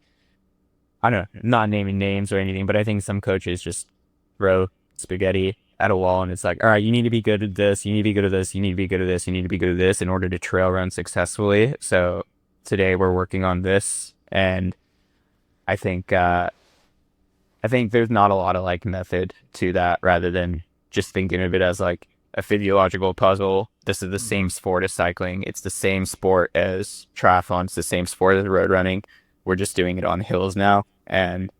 Speaker 2: I don't know, not naming names or anything, but I think some coaches just throw spaghetti at a wall and it's like, all right, you need to be good at this, you need to be good at this, you need to be good at this, you need to be good at this in order to trail run successfully. So today we're working on this, and I think there's not a lot of like method to that rather than just thinking of it as like a physiological puzzle. This is the same sport as cycling. It's the same sport as triathlon. It's the same sport as road running. We're just doing it on hills now, and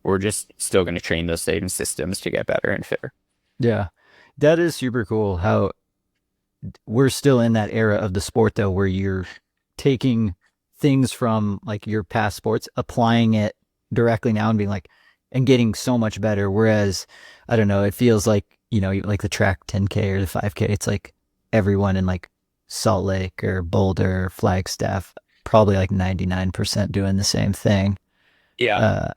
Speaker 2: we're just still going to train those same systems to get better and fitter.
Speaker 1: Yeah, that is super cool how we're still in that era of the sport though, where you're taking things from like your past sports, applying it directly now and being like, and getting so much better. Whereas, I don't know, it feels like, you know, like the track 10K or the 5K, it's like everyone in like Salt Lake or Boulder or Flagstaff, probably like 99% doing the same thing.
Speaker 2: Yeah.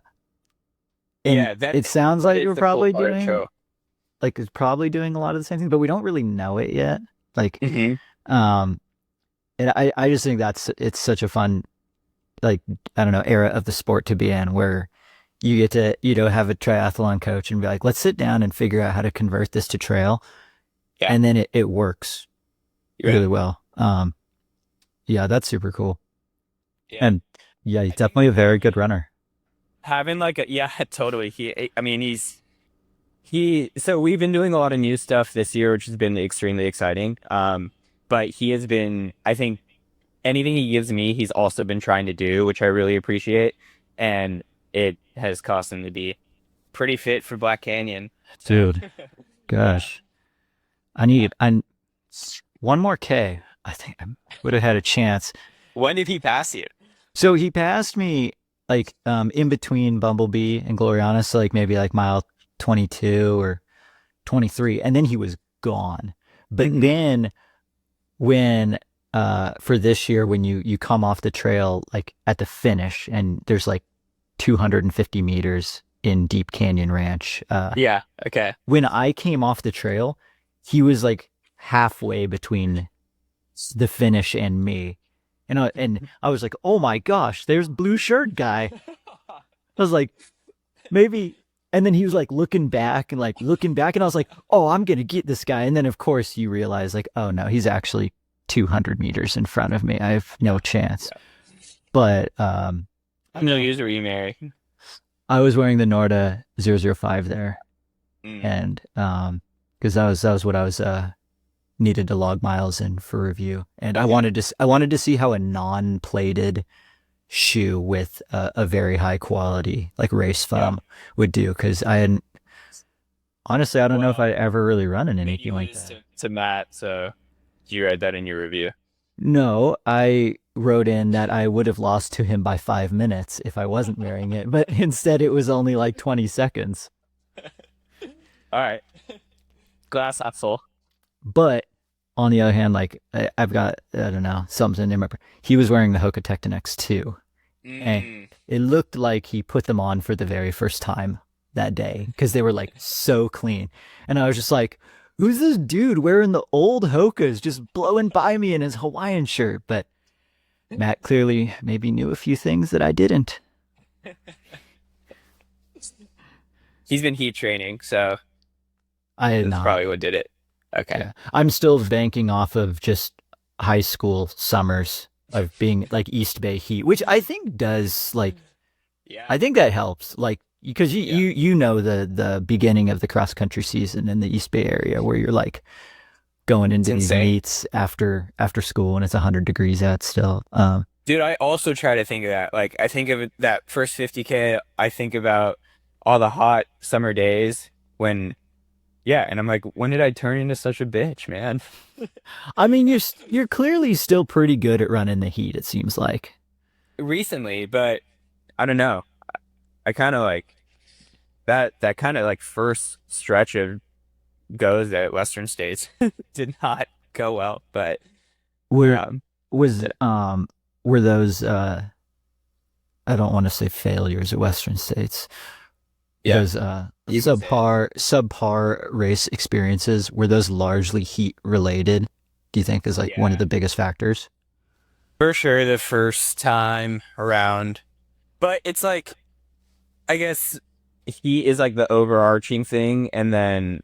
Speaker 1: And
Speaker 2: Yeah.
Speaker 1: it sounds like you're probably
Speaker 2: cool
Speaker 1: doing like it's probably doing a lot of the same things, but we don't really know it yet. Like, and I just think it's such a fun, like, I don't know, era of the sport to be in where you get to, you know, have a triathlon coach and be like, let's sit down and figure out how to convert this to trail.
Speaker 2: Yeah.
Speaker 1: And then it works really well. Yeah, that's super cool.
Speaker 2: Yeah.
Speaker 1: And yeah, he's definitely a very good runner.
Speaker 2: Having like totally. So we've been doing a lot of new stuff this year, which has been extremely exciting. But he has been, I think anything he gives me, he's also been trying to do, which I really appreciate. And it has caused him to be pretty fit for Black Canyon.
Speaker 1: Dude, gosh. I one more K. I think I would have had a chance.
Speaker 2: When did he pass you?
Speaker 1: So he passed me like in between Bumblebee and Gloriana, so like maybe like mile 22 or 23, and then he was gone. But then when for this year, when you come off the trail like at the finish, and there's like 250 meters in Deep Canyon Ranch.
Speaker 2: Yeah. Okay.
Speaker 1: When I came off the trail, he was like halfway between the finish and me. And I was like, oh my gosh, there's blue shirt guy. I was like, maybe. And then he was like looking back, and I was like, oh, I'm going to get this guy. And then of course you realize like, oh no, he's actually 200 meters in front of me. I have no chance. Yeah. But,
Speaker 2: no user email.
Speaker 1: I was wearing the Norda 005 there. And, cause that was what I was, needed to log miles in for review. And I wanted to see how a non-plated shoe with a very high quality like race foam would do, because I don't know if I ever really run in anything like that.
Speaker 2: To Matt, so you read that in your review?
Speaker 1: No, I wrote in that I would have lost to him by 5 minutes if I wasn't wearing it, but instead it was only like 20 seconds.
Speaker 2: All right. Glass half full.
Speaker 1: But on the other hand, like I've got, I don't know, something in my, he was wearing the Hoka Tecton X2. And it looked like he put them on for the very first time that day, because they were like so clean. And I was just like, who's this dude wearing the old Hokas just blowing by me in his Hawaiian shirt? But Matt clearly maybe knew a few things that I didn't.
Speaker 2: He's been heat training, so
Speaker 1: I had
Speaker 2: that's
Speaker 1: not.
Speaker 2: probably what did it. Okay.
Speaker 1: Yeah. I'm still banking off of just high school summers of being like East Bay Heat, which I think does like
Speaker 2: Yeah.
Speaker 1: I think that helps. Like because you
Speaker 2: Yeah.
Speaker 1: you you know the beginning of the cross country season in the East Bay area where you're like going
Speaker 2: It's
Speaker 1: into these
Speaker 2: insane.
Speaker 1: meets after school and it's 100 degrees out still.
Speaker 2: Dude, I also try to think of that. Like, I think of that first 50K, I think about all the hot summer days when, yeah, and I'm like, when did I turn into such a bitch, man?
Speaker 1: I mean you're clearly still pretty good at running the heat it seems like.
Speaker 2: Recently, but I don't know. I kind of like that kind of like first stretch of goes at Western States did not go well, but
Speaker 1: Where
Speaker 2: um,
Speaker 1: was were those I don't want to say failures at Western States.
Speaker 2: yeah,
Speaker 1: Those
Speaker 2: you can say it.
Speaker 1: subpar race experiences were those largely heat related? Do you think is like one of
Speaker 2: Yeah,
Speaker 1: the biggest factors?
Speaker 2: for sure the first time around, but it's like I guess heat is like the overarching thing, and then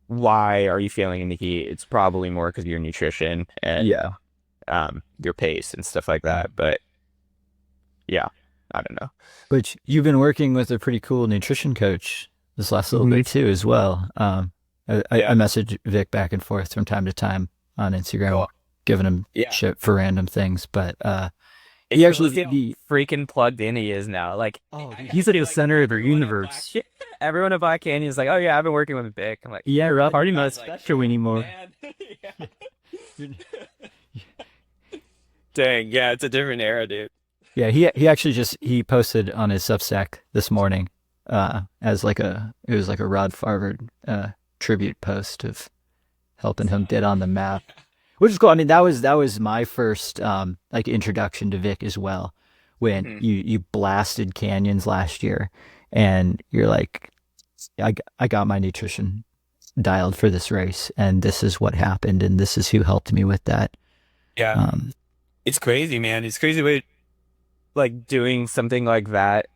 Speaker 2: why are you feeling in the heat? It's probably more because of your nutrition and
Speaker 1: Yeah.
Speaker 2: your pace and stuff like that. But yeah, I don't know.
Speaker 1: But you've been working with a pretty cool nutrition coach this last little
Speaker 2: Hmm.
Speaker 1: bit too, as well. I
Speaker 2: Yeah,
Speaker 1: message Vic back and forth from time to time on Instagram,
Speaker 2: cool.
Speaker 1: giving him
Speaker 2: Yeah,
Speaker 1: shit for random things. But he
Speaker 2: it's cool to
Speaker 1: actually
Speaker 2: see how freaking plugged in he is now. Like,
Speaker 1: oh,
Speaker 2: I,
Speaker 1: dude,
Speaker 2: I
Speaker 1: he's like
Speaker 2: feel
Speaker 1: the
Speaker 2: like
Speaker 1: center of the universe.
Speaker 2: everyone at Black Canyon is like, oh yeah, I've been working with Vic. I'm like,
Speaker 1: Yeah, right.
Speaker 2: party
Speaker 1: You're
Speaker 2: mode
Speaker 1: not
Speaker 2: like,
Speaker 1: special anymore.
Speaker 2: man. Dang, yeah, it's a different era, dude.
Speaker 1: Yeah, he actually just he posted on his Substack this morning, as like it was like a Rod Farvard tribute post of helping him get on the map, which is cool. I mean, that was my first like introduction to Vic as well, when
Speaker 2: Mhm.
Speaker 1: you blasted canyons last year, and you're like, I got my nutrition dialed for this race, and this is what happened, and this is who helped me with that.
Speaker 2: Yeah,
Speaker 1: Um,
Speaker 2: it's crazy, man. It's crazy way like doing something like that.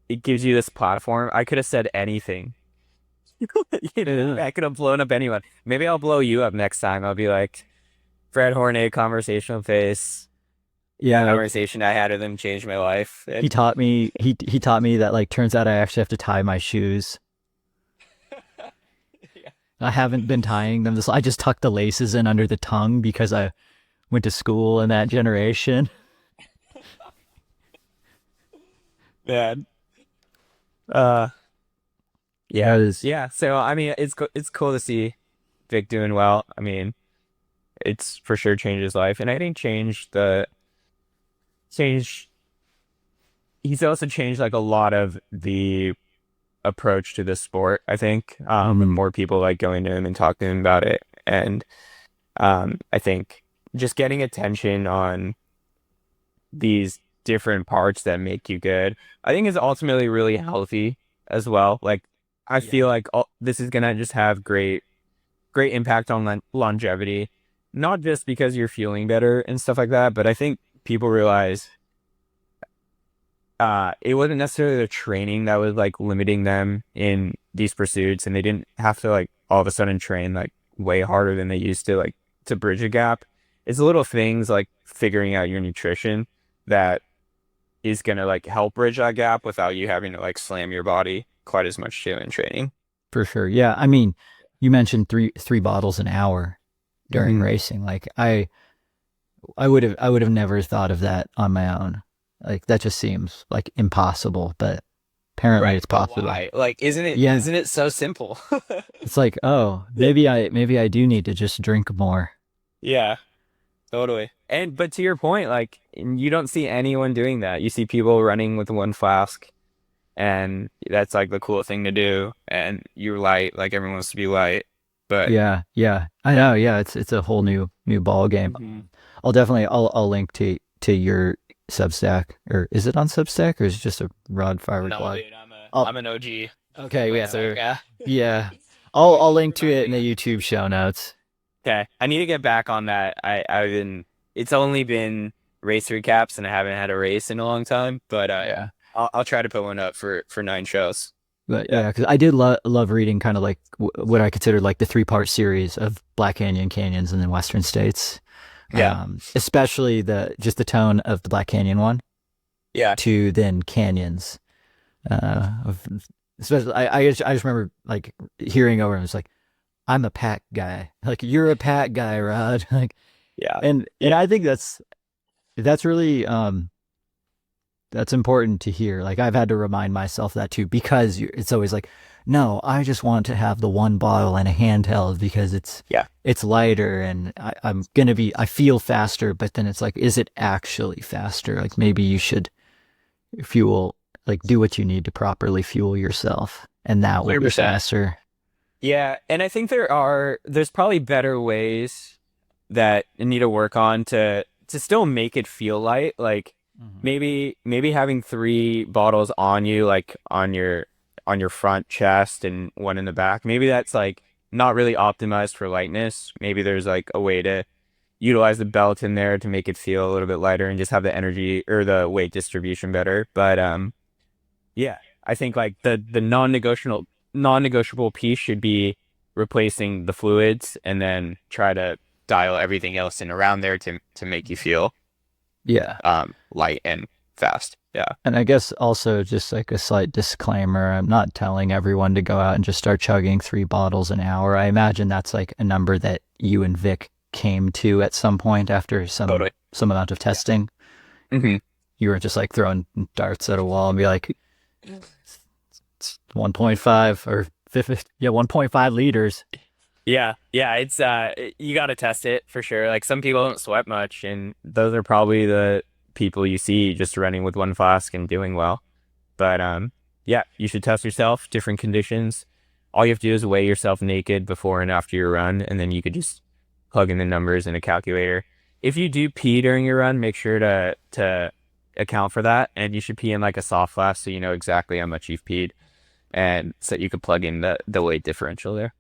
Speaker 2: It gives you this platform. I could have said anything. I could have blown up anyone. Maybe I'll blow you up next time. I'll be like, Fred Hornet, conversational face.
Speaker 1: yeah,
Speaker 2: Conversation I had with him changed my life.
Speaker 1: he
Speaker 2: And
Speaker 1: taught me he taught me that like turns out I actually have to tie my shoes.
Speaker 2: yeah.
Speaker 1: I haven't been tying them this I just tuck the laces in under the tongue because I went to school in that generation.
Speaker 2: Man. Uh,
Speaker 1: That
Speaker 2: yeah,
Speaker 1: is
Speaker 2: yeah. So I mean, it's cool to see Vic doing well. I mean, it's for sure changed his life, and I think change. He's also changed like a lot of the approach to the sport. I think and
Speaker 1: mhm.
Speaker 2: more people like going to him and talking to him about it, and I think just getting attention on these different parts that make you good, I think is ultimately really healthy as well. Like I
Speaker 1: Yeah.
Speaker 2: feel like this is gonna just have great impact on longevity, not just because you're feeling better and stuff like that, but I think people realize it wasn't necessarily the training that was like limiting them in these pursuits, and they didn't have to like all of a sudden train like way harder than they used to like to bridge a gap. It's little things like figuring out your nutrition that is gonna like help bridge that gap without you having to like slam your body quite as much too in training.
Speaker 1: For sure. Yeah, I mean, you mentioned three bottles an hour during
Speaker 2: Hmm.
Speaker 1: racing. Like I would have never thought of that on my own. Like that just seems like impossible, but apparently
Speaker 2: Right,
Speaker 1: it's
Speaker 2: but
Speaker 1: possible.
Speaker 2: why? Like,
Speaker 1: Yeah.
Speaker 2: isn't it so simple?
Speaker 1: It's like, oh, maybe I do need to just drink more.
Speaker 2: Yeah, totally. And but to your point, like you don't see anyone doing that. You see people running with one flask, and that's like the cool thing to do. And you're light, like everyone wants to be light. But
Speaker 1: Yeah, yeah. I
Speaker 2: yeah.
Speaker 1: know. Yeah, it's a whole new ball game.
Speaker 2: Hmm.
Speaker 1: I'll link to your Substack, or is it on Substack, or is it just a Rod Farward
Speaker 2: No,
Speaker 1: blog?
Speaker 2: dude,
Speaker 1: Oh,
Speaker 2: I'm an OG.
Speaker 1: okay, yeah. So
Speaker 2: Yeah.
Speaker 1: yeah,
Speaker 2: You
Speaker 1: I'll
Speaker 2: should
Speaker 1: link to
Speaker 2: remind
Speaker 1: it in
Speaker 2: me.
Speaker 1: the YouTube show notes.
Speaker 2: Okay, I need to get back on that. I've been. It's only been race recaps, and I haven't had a race in a long time. But
Speaker 1: Yeah.
Speaker 2: I'll try to put one up for 9 shows.
Speaker 1: But
Speaker 2: Yeah.
Speaker 1: yeah, because I did love reading kind of like what I consider like the three-part series of Black Canyon canyons in the Western States.
Speaker 2: Yeah.
Speaker 1: Especially just the tone of the Black Canyon one
Speaker 2: Yeah.
Speaker 1: to then canyons. Of, especially, I just remember like hearing over and it's like, I'm a pack guy. Like you're a pack guy, Rod. Like,
Speaker 2: Yeah.
Speaker 1: and I think that's really that's important to hear. Like I've had to remind myself that too because it's always like, no, I just want to have the one bottle and a handheld because
Speaker 2: Yeah.
Speaker 1: it's lighter and I feel faster. But then it's like, is it actually faster? Like maybe you should fuel, like do what you need to properly fuel yourself, and that will be
Speaker 2: 100%.
Speaker 1: faster.
Speaker 2: Yeah, and I think there's probably better ways that you need to work on to still make it feel light. Like
Speaker 1: Mhm.
Speaker 2: maybe having 3 bottles on you, like on your front chest and one in the back. Maybe that's like not really optimized for lightness. Maybe there's like a way to utilize the belt in there to make it feel a little bit lighter and just have the energy or the weight distribution better. But yeah, I think like the non-negotiable piece should be replacing the fluids and then try to dial everything else in around there to make you feel
Speaker 1: Yeah.
Speaker 2: light and fast. Yeah.
Speaker 1: And I guess also just like a slight disclaimer, I'm not telling everyone to go out and just start chugging 3 bottles an hour. I imagine that's like a number that you and Vic came to at some point after
Speaker 2: Totally.
Speaker 1: some amount of testing.
Speaker 2: Hmm.
Speaker 1: You were just like throwing darts at a wall and be like, it's 1.5 or 50, yeah, 1.5 liters.
Speaker 2: Yeah, yeah, it's you got to test it for sure. Like some people don't sweat much, and those are probably the people you see just running with one flask and doing well. But yeah, you should test yourself, different conditions. All you have to do is weigh yourself naked before and after your run, and then you could just plug in the numbers in a calculator. If you do pee during your run, make sure to account for that, and you should pee in like a soft flask so you know exactly how much you've peed, and so you could plug in the weight differential there.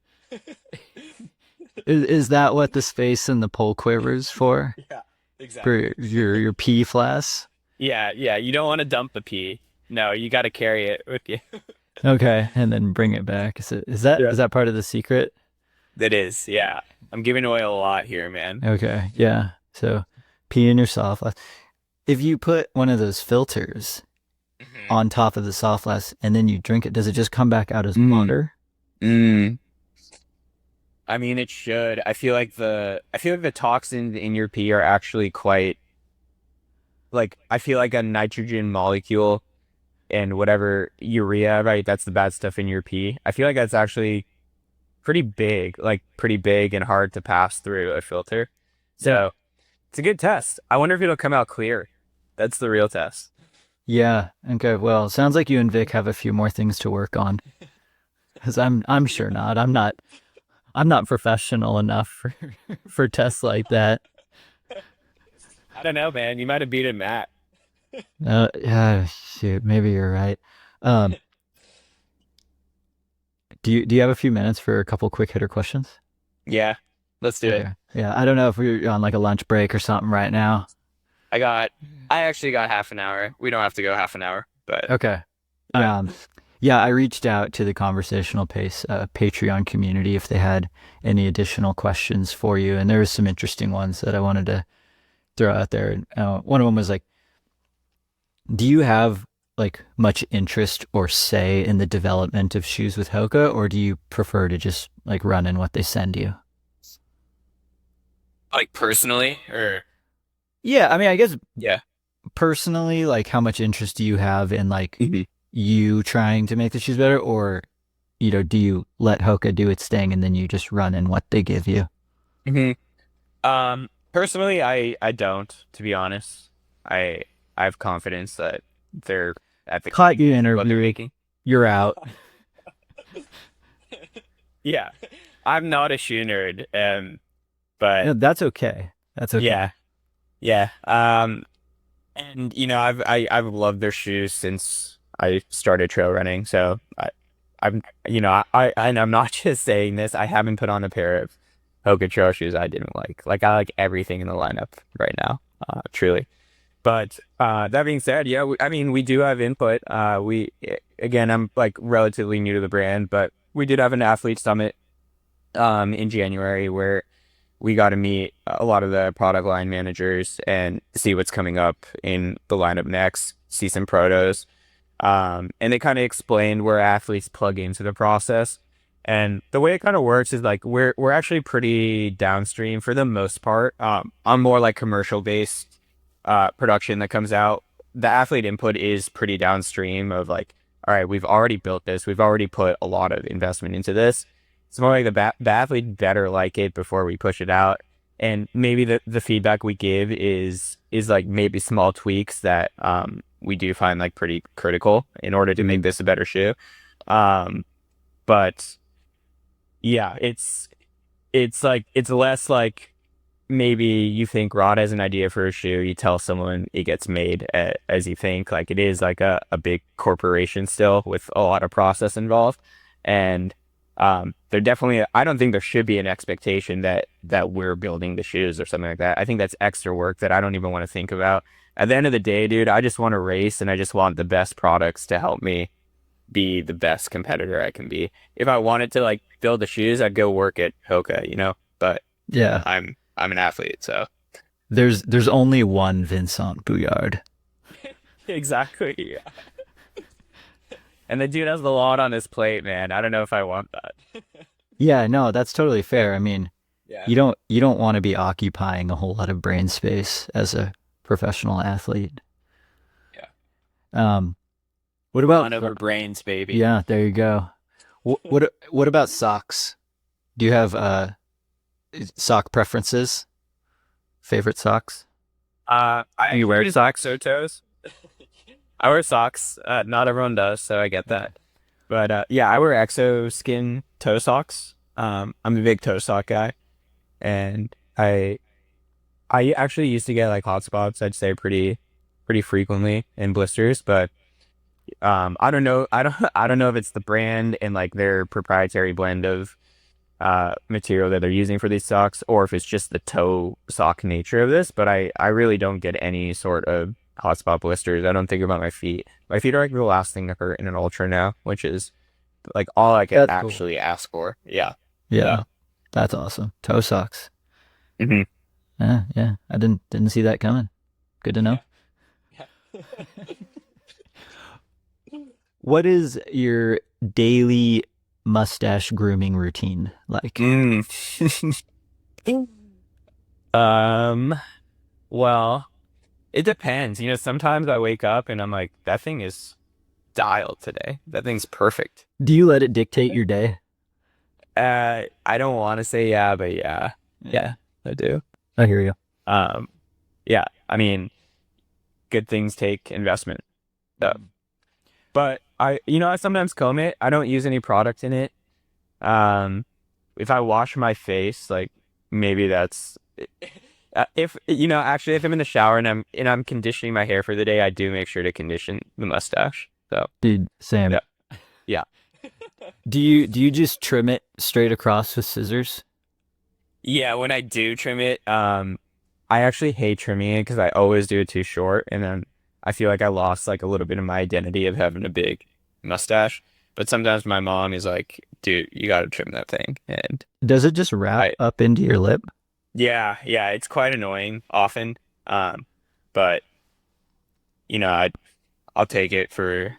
Speaker 1: Is that what the space in the pole quiver's for?
Speaker 2: Yeah, exactly.
Speaker 1: For your pee flask?
Speaker 2: Yeah, yeah. You don't want to dump the pee. No, you got to carry it with you.
Speaker 1: Okay, and then bring it back.
Speaker 2: Yeah.
Speaker 1: Is that part of the secret?
Speaker 2: That is, yeah. I'm giving away a lot here, man.
Speaker 1: Okay, yeah. So pee in your soft flask. If you put one of those filters
Speaker 2: Mhm.
Speaker 1: on top of the soft flask and then you drink it, does it just come back out as
Speaker 2: Mm.
Speaker 1: water?
Speaker 2: Mm. I mean, it should. I feel like the toxins in your pee are actually quite like I feel like a nitrogen molecule and whatever urea, right? That's the bad stuff in your pee. I feel like that's actually pretty big and hard to pass through a filter. So it's a good test. I wonder if it'll come out clear. That's the real test.
Speaker 1: Yeah. Okay. Well, sounds like you and Vic have a few more things to work on. Because I'm sure not. I'm not professional enough for for tests like that.
Speaker 2: I don't know, man. You might have beaten Matt.
Speaker 1: Yeah, shoot, maybe you're right. Um, do you have a few minutes for a couple quick hitter questions?
Speaker 2: Yeah, let's do it.
Speaker 1: Okay. Yeah, I don't know if we're on like a lunch break or something right now.
Speaker 2: I got, I actually got half an hour. We don't have to go half an hour, but
Speaker 1: Okay.
Speaker 2: yeah.
Speaker 1: Um, yeah, I reached out to the Conversational Pace Patreon community if they had any additional questions for you, and there was some interesting ones that I wanted to throw out there. And one of them was like, do you have like much interest or say in the development of shoes with Hoka, or do you prefer to just like run in what they send you?
Speaker 2: Like personally, or
Speaker 1: Yeah, I mean, I guess
Speaker 2: yeah.
Speaker 1: personally, like how much interest do you have in like
Speaker 2: Mhm.
Speaker 1: you trying to make the shoes better, or do you let Hoka do its thing and then you just run in what they give you?
Speaker 2: Mhm. Personally, I don't, to be honest. I I have confidence that they're
Speaker 1: Caught you
Speaker 2: what they're
Speaker 1: interviewing,
Speaker 2: making.
Speaker 1: you're out.
Speaker 2: Yeah, I'm not a shoe nerd,
Speaker 1: Yeah,
Speaker 2: but
Speaker 1: that's okay. That's okay.
Speaker 2: yeah, yeah. And I've loved their shoes since I started trail running. So I'm and I'm not just saying this. I haven't put on a pair of Hoka trail shoes I didn't like. Like I like everything in the lineup right now. Truly. But that being said, yeah, I mean, we do have input. Again, I'm like relatively new to the brand, but we did have an athlete summit in January where we got to meet a lot of the product line managers and see what's coming up in the lineup next, see some protos. And they kind of explained where athletes plug into the process. And the way it kind of works is like we're actually pretty downstream for the most part. On more like commercial based production that comes out. The athlete input is pretty downstream of like, all right, we've already built this, we've already put a lot of investment into this. It's more like the athlete better like it before we push it out. And maybe the feedback we give is like maybe small tweaks that we do find like pretty critical in order to make this a better shoe. But yeah, it's like it's less like maybe you think Rod has an idea for a shoe, you tell someone it gets made as you think. Like it is like a big corporation still with a lot of process involved. And there definitely, I don't think there should be an expectation that we're building the shoes or something like that. I think that's extra work that I don't even want to think about. At the end of the day, dude, I just want to race and I just want the best products to help me be the best competitor I can be. If I wanted to like build the shoes, I'd go work at Hoka, you know, but
Speaker 1: Yeah.
Speaker 2: I'm an athlete, so
Speaker 1: There's only one Vincent Bouillard.
Speaker 2: exactly. Yeah. And the dude has the lot on his plate, man. I don't know if I want that.
Speaker 1: Yeah, no, that's totally fair. I mean,
Speaker 2: Yeah.
Speaker 1: you don't want to be occupying a whole lot of brain space as a professional athlete.
Speaker 2: Yeah.
Speaker 1: Um, what about
Speaker 2: On over brains, baby.
Speaker 1: yeah, there you go. What about socks? Do you have sock preferences? Favorite socks?
Speaker 2: You wear socks or toes? I wear socks. Not everyone does, so I get that. But yeah, I wear exo skin toe socks. I'm a big toe sock guy, and I actually used to get like hot spots. I'd say pretty frequently in blisters, but I don't know. I don't know if it's the brand and like their proprietary blend of material that they're using for these socks, or if it's just the toe sock nature of this. But I really don't get any sort of hotspot blisters. I don't think about my feet. My feet are like the last thing to hurt in an ultra now, which is like all I can
Speaker 1: That's cool.
Speaker 2: actually ask for. Yeah.
Speaker 1: Yeah, that's awesome. Toe socks.
Speaker 2: hmm
Speaker 1: Yeah, yeah. I didn't see that coming. Good to know.
Speaker 2: Yeah.
Speaker 1: What is your daily mustache grooming routine like?
Speaker 2: Mm. Um, well, it depends. You know, sometimes I wake up and I'm like, that thing is dialed today. That thing's perfect.
Speaker 1: Do you let it dictate your day?
Speaker 2: I don't want to say yeah, but yeah. Yeah, I do.
Speaker 1: I hear you.
Speaker 2: Um, yeah, I mean, good things take investment. So, but I sometimes comb it. I don't use any product in it. Um, if I wash my face, like maybe that's if actually if I'm in the shower and I'm conditioning my hair for the day, I do make sure to condition the mustache. So,
Speaker 1: Dude, Sam,
Speaker 2: yeah. Yeah.
Speaker 1: do you just trim it straight across with scissors?
Speaker 2: Yeah, when I do trim it, I actually hate trimming it because I always do it too short, and then I feel like I lost like a little bit of my identity of having a big mustache. But sometimes my mom is like, "Dude, you got to trim that thing," and
Speaker 1: Does it just wrap
Speaker 2: I,
Speaker 1: up into your lip?
Speaker 2: yeah, it's quite annoying often. But I'll take it for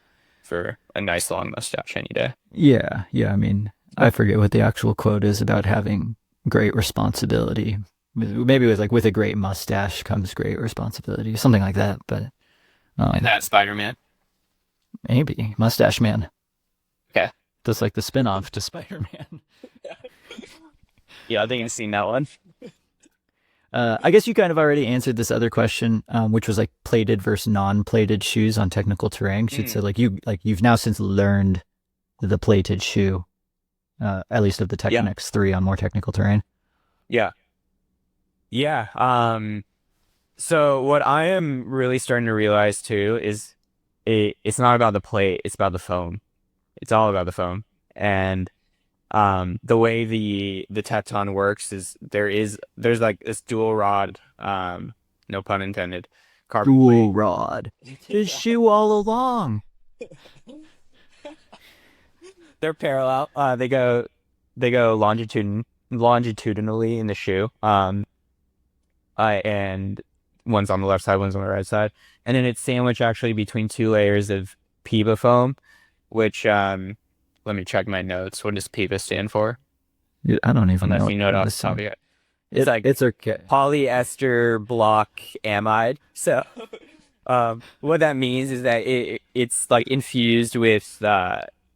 Speaker 2: a nice long mustache any day.
Speaker 1: Yeah, yeah. I mean, I forget what the actual quote is about having great responsibility. Maybe with with a great mustache comes great responsibility, something like that. But
Speaker 2: That Spider-Man.
Speaker 1: maybe Mustache Man.
Speaker 2: Okay.
Speaker 1: That's like the spin-off to Spider-Man.
Speaker 2: Yeah, I think I've seen that one.
Speaker 1: I guess you kind of already answered this other question, which was like plated versus non-plated shoes on technical terrain. You'd said you've now since learned the plated shoe, at least of the
Speaker 2: Yeah.
Speaker 1: Technics 3 on more technical terrain.
Speaker 2: Yeah. Yeah. So what I am really starting to realize too is it's not about the plate, it's about the foam. It's all about the foam. And the way the Teton works is there's like this dual rod, no pun intended, carbon
Speaker 1: Dual
Speaker 2: plate.
Speaker 1: rod. His shoe all along.
Speaker 2: They're parallel. They go longitudinally in the shoe. And one's on the left side, one's on the right side, and then it's sandwiched actually between two layers of PEBA foam, which let me check my notes. What does PEBA stand for?
Speaker 1: Dude, I don't even
Speaker 2: Unless
Speaker 1: know
Speaker 2: you know it
Speaker 1: what
Speaker 2: off
Speaker 1: this
Speaker 2: the top of
Speaker 1: is.
Speaker 2: your head. It's like
Speaker 1: It's okay.
Speaker 2: polyester block amide. So, what that means is that it's like infused with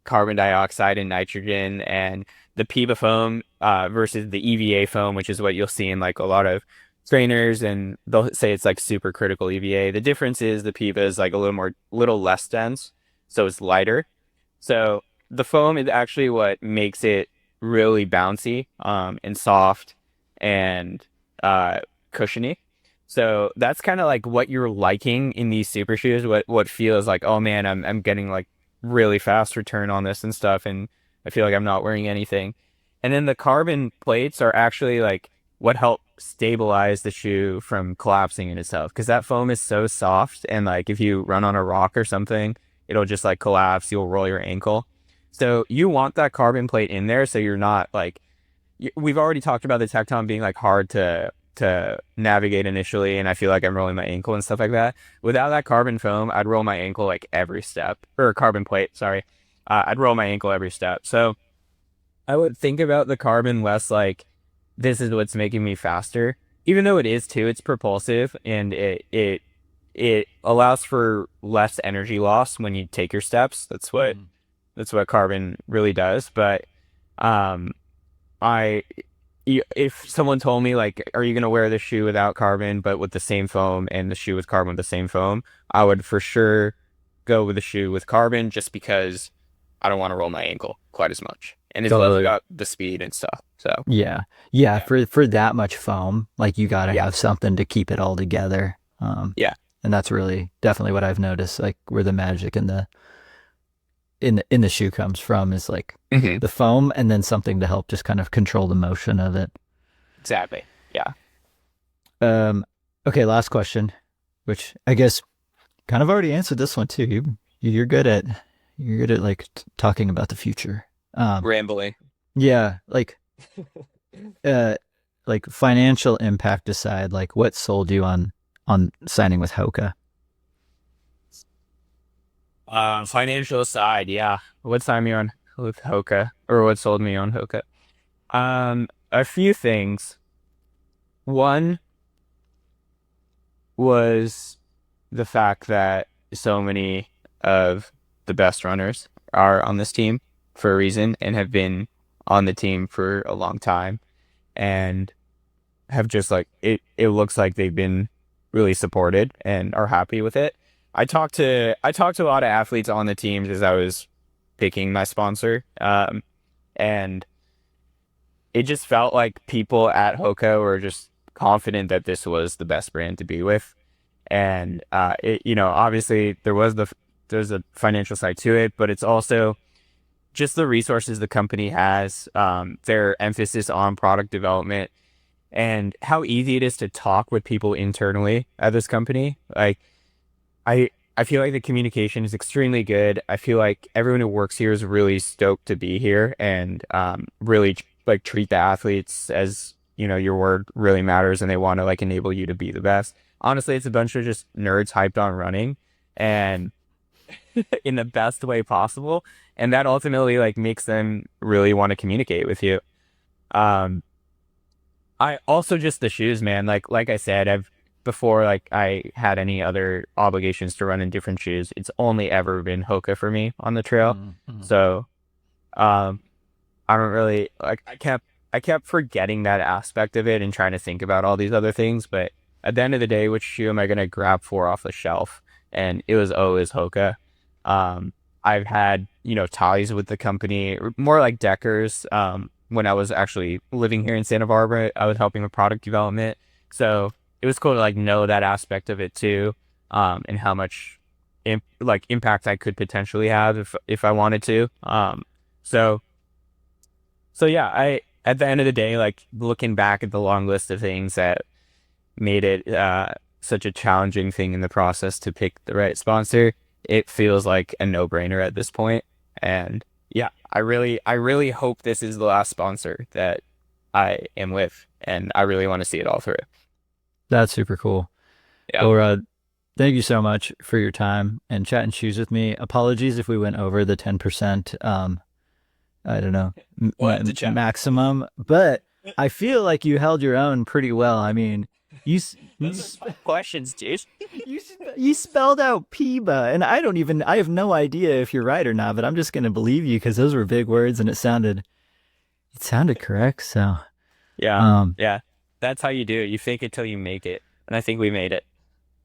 Speaker 2: carbon dioxide and nitrogen, and the PEBA foam versus the EVA foam, which is what you'll see in like a lot of trainers, and they'll say it's like supercritical EVA. The difference is the PEBA is like little less dense, so it's lighter. So the foam is actually what makes it really bouncy, and soft and cushiony. So that's kind of like what you're liking in these super shoes. What feels like, oh man, I'm getting like really fast return on this and stuff, and I feel like I'm not wearing anything. And then the carbon plates are actually like what help stabilize the shoe from collapsing in itself, because that foam is so soft, and like if you run on a rock or something, it'll just like collapse. You'll roll your ankle. So you want that carbon plate in there so you're not like we've already talked about the Tecton being like hard to navigate initially, and I feel like I'm rolling my ankle and stuff like that. Without that carbon foam, I'd roll my ankle like every step, or carbon plate, sorry. I'd roll my ankle every step. So I would think about the carbon less like this is what's making me faster, even though it is too. It's propulsive, and it allows for less energy loss when you take your steps. That's what carbon really does. But um, I if someone told me like, are you gonna wear the shoe without carbon but with the same foam, and the shoe with carbon with the same foam, I would for sure go with the shoe with carbon, just because I don't want to roll my ankle quite as much, and it's less
Speaker 1: Totally.
Speaker 2: about the speed and stuff. So
Speaker 1: Yeah. Yeah,
Speaker 2: yeah,
Speaker 1: for that much foam, like you got to
Speaker 2: yeah,
Speaker 1: have something to keep it all together.
Speaker 2: yeah.
Speaker 1: And that's really definitely what I've noticed, like where the magic in the shoe comes from is like
Speaker 2: Hmm.
Speaker 1: the foam and then something to help just kind of control the motion of it.
Speaker 2: Exactly. Yeah.
Speaker 1: Um okay, last question, which I guess kind of already answered this one too. You're good at like talking about the future. Um
Speaker 2: Rambling.
Speaker 1: yeah, uh like financial impact aside, like what sold you on signing with Hoka?
Speaker 2: Financial side, yeah. What signed me on with Hoka, or what sold me on Hoka? A few things. One was the fact that so many of the best runners are on this team for a reason, and have been on the team for a long time, and have just like it looks like they've been really supported and are happy with it. I talked to a lot of athletes on the teams as I was picking my sponsor. And it just felt like people at Hoka were just confident that this was the best brand to be with. And obviously there's a financial side to it, but it's also just the resources the company has, their emphasis on product development, and how easy it is to talk with people internally at this company. Like I feel like the communication is extremely good. I feel like everyone who works here is really stoked to be here, and really like treat the athletes as, your word really matters, and they want to like enable you to be the best. Honestly, it's a bunch of just nerds hyped on running, and in the best way possible, and that ultimately like makes them really want to communicate with you. Um, I also just the shoes, man. Like I said, I've before like I had any other obligations to run in different shoes. It's only ever been Hoka for me on the trail.
Speaker 1: Mm-hmm.
Speaker 2: So um I don't really like I kept forgetting that aspect of it and trying to think about all these other things, but at the end of the day, which shoe am I gonna grab for off the shelf? And it was always Hoka. Um I've had, ties with the company, more like Deckers. When I was actually living here in Santa Barbara, I was helping with product development. So it was cool to like know that aspect of it too, and how much impact I could potentially have if I wanted to. So so yeah, I at the end of the day, like looking back at the long list of things that made it such a challenging thing in the process to pick the right sponsor, it feels like a no-brainer at this point. And yeah, I really hope this is the last sponsor that I am with, and I really want to see it all through.
Speaker 1: That's super cool.
Speaker 2: Yeah.
Speaker 1: Well, thank you so much for your time and chatting shoes with me. Apologies if we went over the 10%, I don't know,
Speaker 2: We'll have to chat.
Speaker 1: maximum, but I feel like you held your own pretty well. I mean,
Speaker 2: Questions, dude.
Speaker 1: you spelled out Piba, and I have no idea if you're right or not, but I'm just gonna believe you because those were big words and it sounded correct. So,
Speaker 2: Yeah,
Speaker 1: um,
Speaker 2: yeah. That's how you do it. You fake it till you make it. And I think we made it.